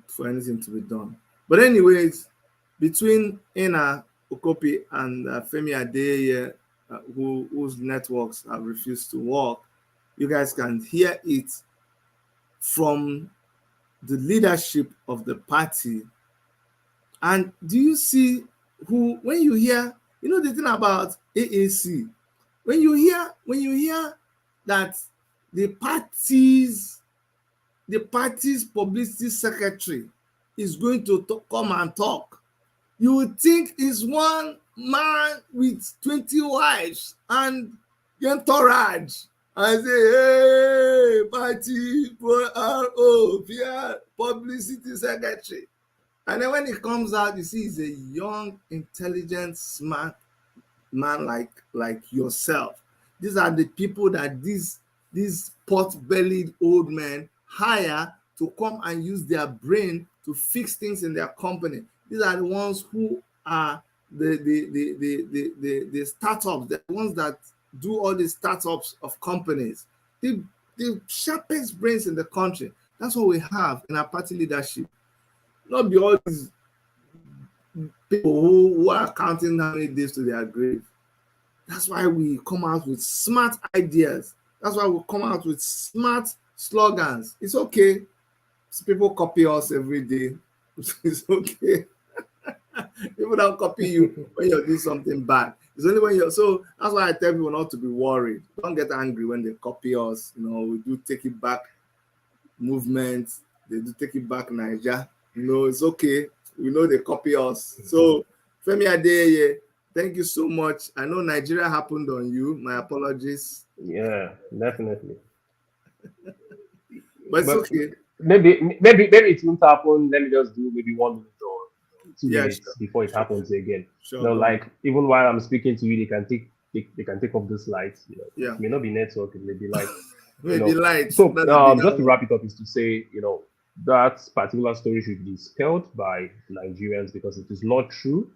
for anything to be done. But anyways, between Ina Okopi and Femi Adeye, whose networks have refused to work, you guys can hear it from the leadership of the party. And do you see who, when you hear, you know the thing about AAC, when you hear that the party's publicity secretary is going to come and talk, you would think it's one man with 20 wives and entourage, and say, hey, party pro PR publicity secretary. And then when it comes out, you see he's a young, intelligent, smart man like yourself. These are the people that these pot-bellied old men hire to come and use their brain to fix things in their company. These are the ones who are the startups, the ones that do all the startups of companies. The sharpest brains in the country. That's what we have in our party leadership. Not be all these people who are counting how many days to their grave. That's why we come out with smart ideas. That's why we come out with smart slogans. It's okay. People copy us every day. It's okay. People don't copy you when you're doing something bad. It's only when you're, so that's why I tell people not to be worried. Don't get angry when they copy us. You know, we do take it back movement. They do take it back Niger. You know, it's okay. We know they copy us. So Femi Adeye, thank you so much. I know Nigeria happened on you. My apologies. Yeah, definitely. But it's But okay. maybe it won't happen. Let me just do maybe 1 minute or 2 minutes Sure. before it happens again. Sure. You know, like even while I'm speaking to you, they can take off this light. You know, Yeah. it may not be network, it may be light. Maybe light. So That's the bigger just to one. wrap it up is to say, that particular story should be dispelled by Nigerians because it is not true.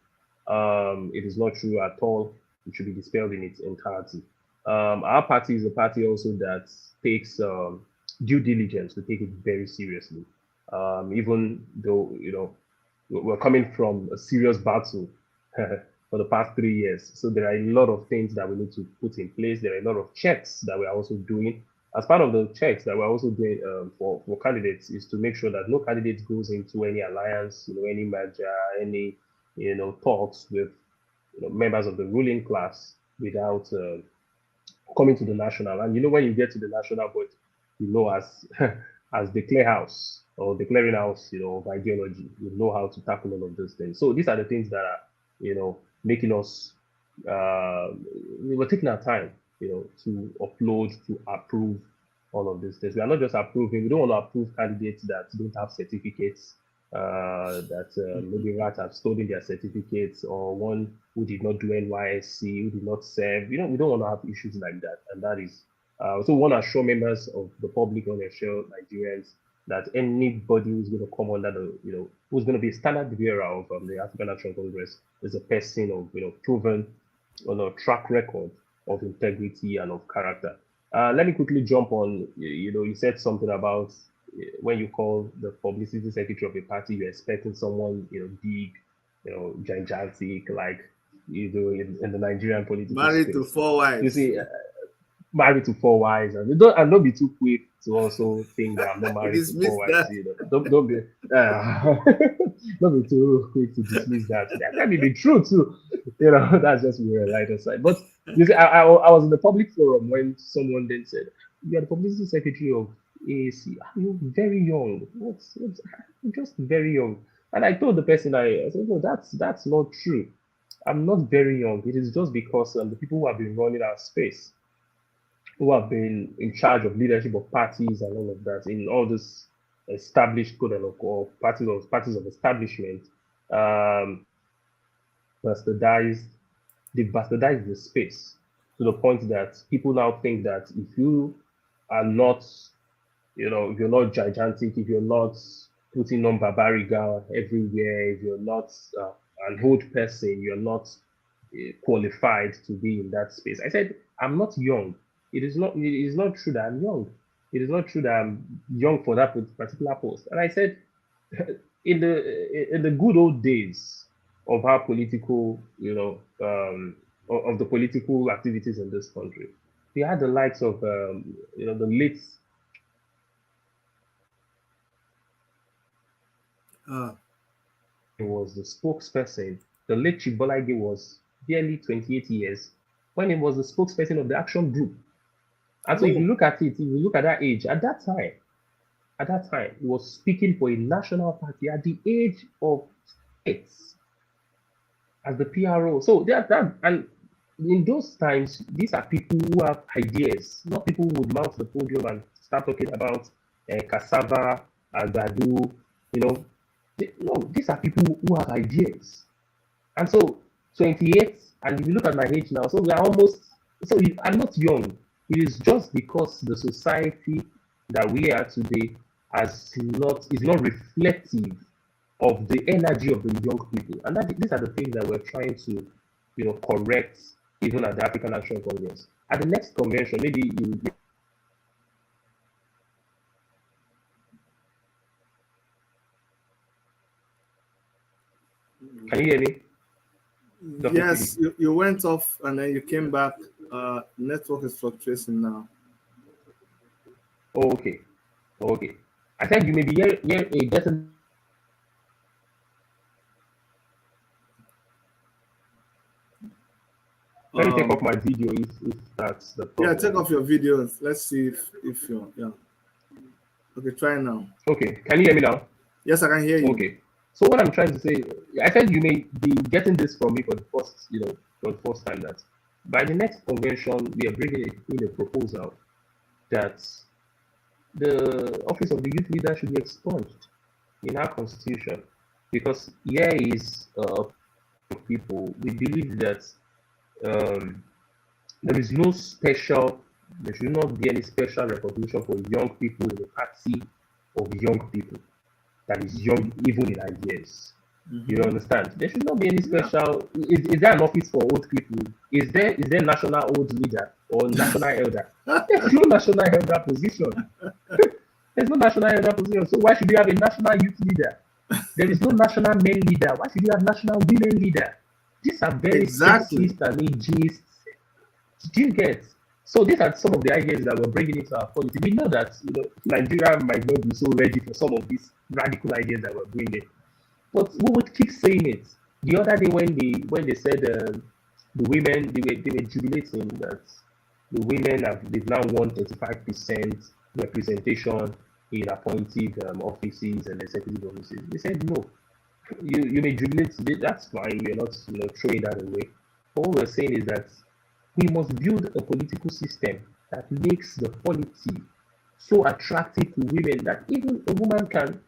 It is not true at all. It should be dispelled in its entirety. Our party is a party also that takes due diligence to take it very seriously. Even though we're coming from a serious battle for the past 3 years, so there are a lot of things that we need to put in place. There are a lot of checks that we're also doing. As part of the checks that we're also doing for candidates is to make sure that no candidate goes into any alliance, any merger, any talks with members of the ruling class without coming to the national. And when you get to the national, but as as the clear house or the clearing house, of ideology, you know how to tackle all of those things. So these are the things that are, making us we were taking our time, to upload, to approve all of these things. We are not just approving, we don't want to approve candidates that don't have certificates, that maybe rats have stolen their certificates, or one who did not do NYSC, who did not serve. We don't want to have issues like that. And that is, so we want to assure members of the public, want to assure Nigerians that anybody who's going to come under who's going to be a standard bearer of the African National Congress is a person of, proven, track record of integrity and of character. Let me quickly jump on, you said something about when you call the publicity secretary of a party, you're expecting someone, big, gigantic like you do in the Nigerian political Married to space. 4 You wives. see, married to 4 wives, and don't be too quick to also think that I'm not married to Dismiss 4 wives. that. Don't be don't be too quick to dismiss that. That can be true too. That's just where a lighter side. But you see, I was in the public forum when someone then said, "You are the publicity secretary of AAC. You're very young. What's you're just very young." And I told the person, I said, "No, that's not true. I'm not very young. It is just because the people who have been running our space, who have been in charge of leadership of parties and all of that in all this established code or parties of establishment, um, bastardized they bastardized the space to the point that people now think that if you are not, if you're not gigantic, if you're not putting on barbariga everywhere, if you're not an old person, you're not qualified to be in that space. I said, I'm not young. It is not true that I'm young. It is not true that I'm young for that particular post. And I said, in the good old days of our political, of the political activities in this country, we had the likes of, the late. Ah, Was the spokesperson. The late Chief Bolage was barely 28 years when he was the spokesperson of the action group. And so if you look at it, if you look at that age, at that time, he was speaking for a national party at the age of 8 as the PRO. So and in those times, these are people who have ideas, not people who would mount the podium and start talking about cassava, agadu, no, these are people who have ideas. And so 28, and if you look at my age now, so we are almost, I'm not young. It is just because the society that we are today is not reflective of the energy of the young people. And these are the things that we're trying to, correct even at the African Action Congress. At the next convention, maybe you. Can you hear me? yes, you went off and then you came back. Network is fluctuating now. Oh, okay. Okay. I said you may be getting. Let me take off my video if that's the problem. Yeah, take off your videos. Let's see if you're, yeah. Okay, try now. Okay, can you hear me now? Yes, I can hear you. Okay. So what I'm trying to say, I said you may be getting this from me for the first time, that by the next convention we are bringing in a proposal that the office of the youth leader should be expunged in our constitution, because here is people. We believe that there should not be any special recognition for young people in the party of young people that is young even in ideas. Mm-hmm. You understand? There should not be any special. Is there an office for old people? Is there national old leader or national elder? There's no national elder position. There's no national elder position. So why should you have a national youth leader? There is no national men leader. Why should you have national women leader? These are very sexist and ageist. Do you get? So these are some of the ideas that we're bringing into our politics. We know that Nigeria might not be so ready for some of these radical ideas that we're bringing, but we would keep saying it. The other day when they said the women, they were jubilating that the women they've now won 35% representation in appointed offices and executive offices. They said no. You may jubilate, that's fine. We're not throwing that away. But what we're saying is that we must build a political system that makes the polity so attractive to women that even a woman can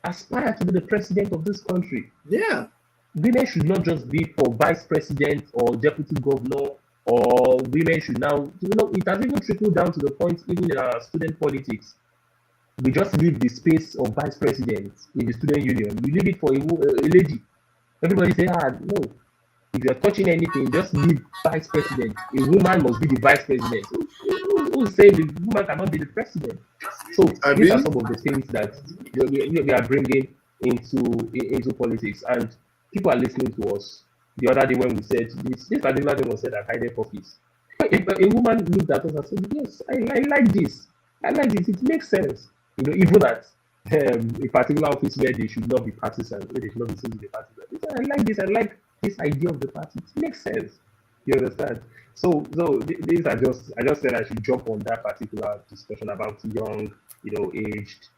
aspire to be the president of this country. Yeah. Women should not just be for vice president or deputy governor, or women should now, it has even trickled down to the point, even in our student politics. We just leave the space of vice president in the student union. We leave it for a lady. Everybody say, no. If you're touching anything, just leave vice president. A woman must be the vice president. Who's saying the woman cannot be the president? So these are some of the things that we are bringing into politics. And people are listening to us. The other day when we said this particular thing was said at INEC office. A woman looked at us and said, "Yes, I like this. I like this. It makes sense." Even at a particular office where they should not be partisan, where they should not be seen to the partisan. They said, "I like this. I like this idea of the party. It makes sense." You understand? So these are I just said I should jump on that particular discussion about young, aged,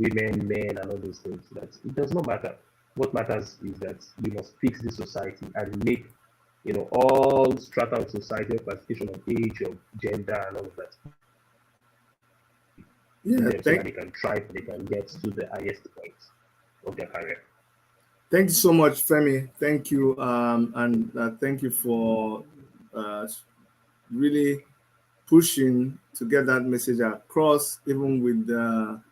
women, men, and all those things. That it does not matter. What matters is that we must fix this society and make, all strata of society, of classification of age, of gender, and all of that. Yeah, So that they can thrive, they can get to the highest point of their career. thank you so much, Femi. Thank you, and thank you for really pushing to get that message across, even with the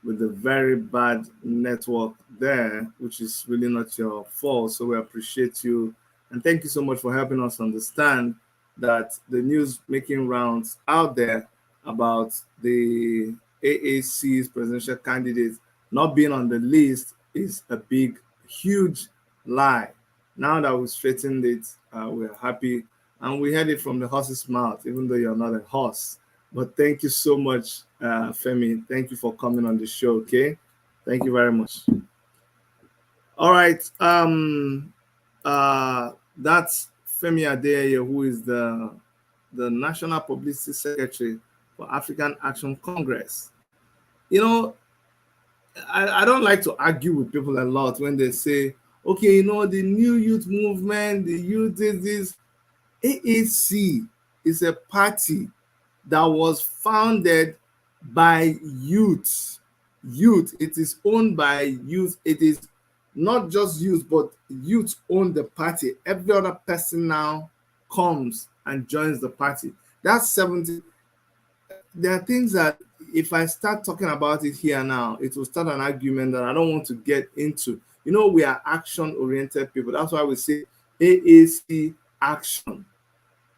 very bad network there, which is really not your fault. So we appreciate you, and thank you so much for helping us understand that the news making rounds out there about the AAC's presidential candidate not being on the list is a big, huge lie. Now that we've straightened it, we're happy, and we heard it from the horse's mouth, even though you're not a horse. But thank you so much, Femi. Thank you for coming on the show. Okay, thank you very much. All right. That's Femi Adeyeye, who is the National Publicity Secretary for African Action Congress. I don't like to argue with people a lot when they say, okay, the new youth movement, the youth is this. AAC is a party that was founded by youth. It is owned by youth. It is not just youth, but youth own the party. Every other person now comes and joins the party. That's 70. There are things that if I start talking about it here now, it will start an argument that I don't want to get into. We are action-oriented people. That's why we say AAC action.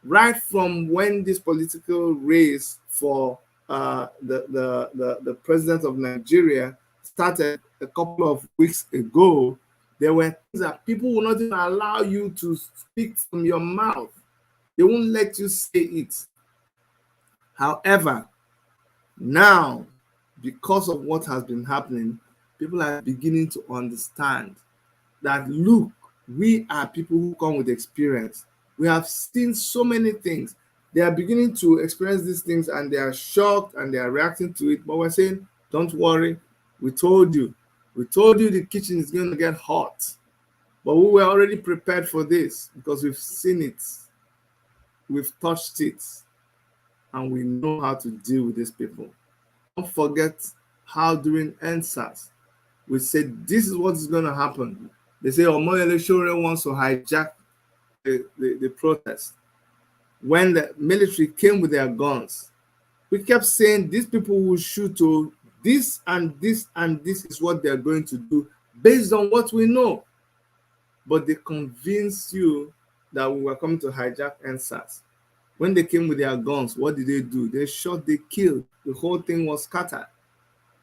Right from when this political race for the president of Nigeria started a couple of weeks ago, there were things that people will not even allow you to speak from your mouth. They won't let you say it. However, now, because of what has been happening, people are beginning to understand that, look, we are people who come with experience. We have seen so many things. They are beginning to experience these things and they are shocked and they are reacting to it. But we're saying, don't worry. We told you. We told you the kitchen is going to get hot. But we were already prepared for this because we've seen it. We've touched it. And we know how to deal with these people. Don't forget how during NSAS, we said this is what is going to happen. They say, Showree wants to hijack the protest. When the military came with their guns, we kept saying these people will shoot to this and this and this is what they're going to do based on what we know. But they convinced you that we were coming to hijack NSAS. When they came with their guns, what did they do? They shot, they killed. The whole thing was scattered.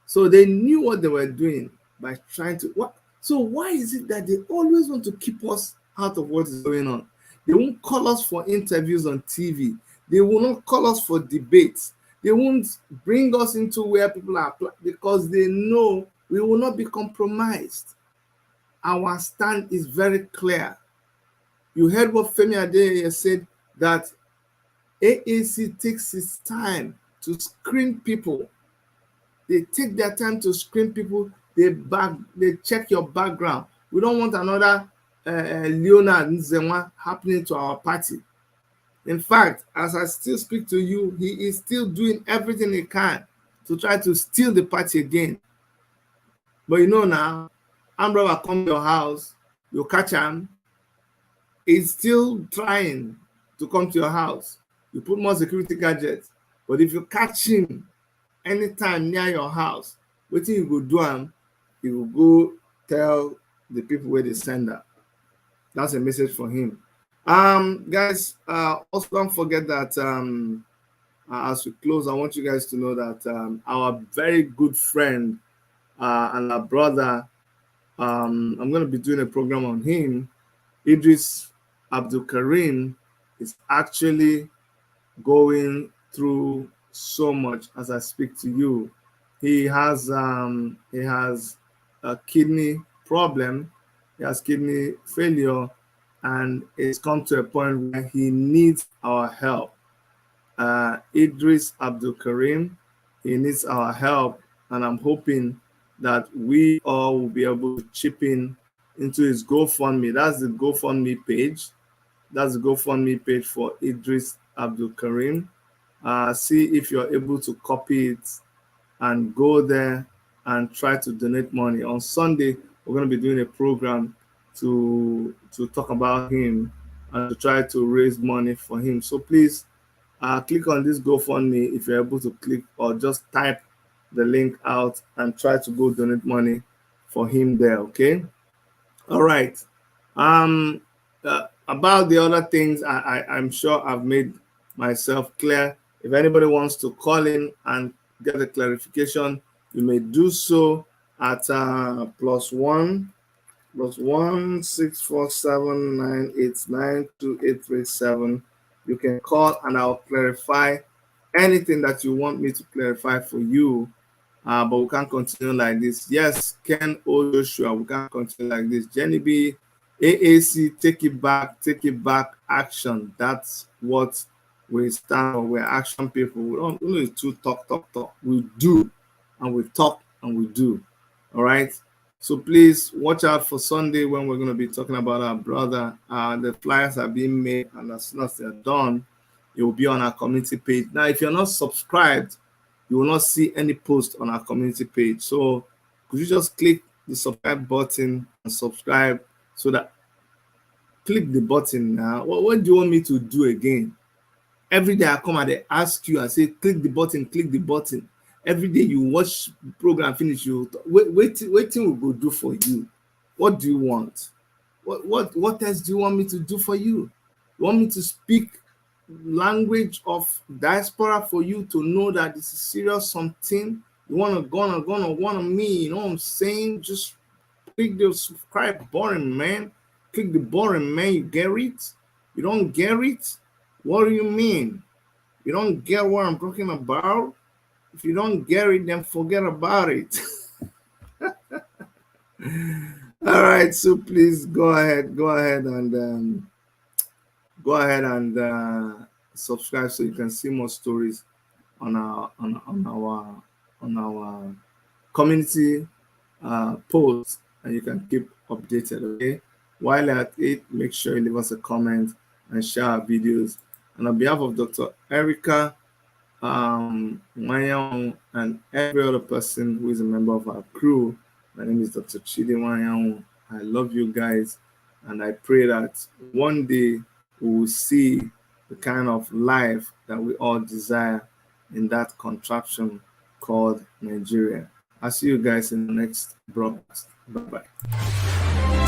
So they knew what they were doing by trying to... What? So why is it that they always want to keep us out of what is going on? They won't call us for interviews on TV. They will not call us for debates. They won't bring us into where people are, because they know we will not be compromised. Our stand is very clear. You heard what Femi Adeyeye said, that AAC takes its time to screen people. They take their time to screen people. They check your background. We don't want another Leonard Nzenwa happening to our party. In fact, as I still speak to you, he is still doing everything he can to try to steal the party again. But now, Ambrose will come to your house, you catch him, he's still trying to come to your house. You put more security gadgets. But if you catch him anytime near your house, what you go do him, he will go tell the people where they send that. That's a message for him. Guys, also don't forget that as we close, I want you guys to know that our very good friend and our brother, I'm going to be doing a program on him. Idris Abdul Karim is actually going through so much as I speak to you. He has a kidney problem. He has kidney failure, and it's come to a point where he needs our help. Idris Abdul Karim, he needs our help, and I'm hoping that we all will be able to chip in into his GoFundMe. That's the GoFundMe page. That's the GoFundMe page for Idris Abdul Karim. See if you're able to copy it and go there and try to donate money. On Sunday, we're going to be doing a program to talk about him and to try to raise money for him. So please click on this GoFundMe if you're able to click, or just type the link out and try to go donate money for him there. Okay. All right. About the other things, I'm sure I've made myself clear. If anybody wants to call in and get a clarification, you may do so at +1 647 989 2837. You can call and I'll clarify anything that you want me to clarify for you. But we can't continue like this. Yes, Ken O. Joshua, we can't continue like this. Jenny B, AAC, take it back, action. That's what we stand for. We're action people. We don't only to talk. We do, and we talk, and we do. All right. So please watch out for Sunday when we're going to be talking about our brother. The flyers are being made, and as soon as they're done, it will be on our community page. Now, if you're not subscribed, you will not see any post on our community page. So could you just click the subscribe button and subscribe, so that click the button now. What do you want me to do again? Every day I come and they ask you, I say, click the button, click the button. Every day you watch program finish, you waiting will go do for you. What do you want? What else do you want me to do for you? You want me to speak language of diaspora for you to know that this is serious something? You want to gonna want to me, you know what I'm saying? Just click the subscribe button, man. Click the button, man. You get it? You don't get it? What do you mean? You don't get what I'm talking about? If you don't get it, then forget about it. All right, so please go ahead and subscribe so you can see more stories on our community posts, and you can keep updated. Okay, while at it, make sure you leave us a comment and share our videos. And on behalf of Dr. Erica, Wanyang, and every other person who is a member of our crew, my name is Dr. Chidi Wanyang. I love you guys, and I pray that one day we will see the kind of life that we all desire in that contraption called Nigeria. I'll see you guys in the next broadcast. Bye-bye.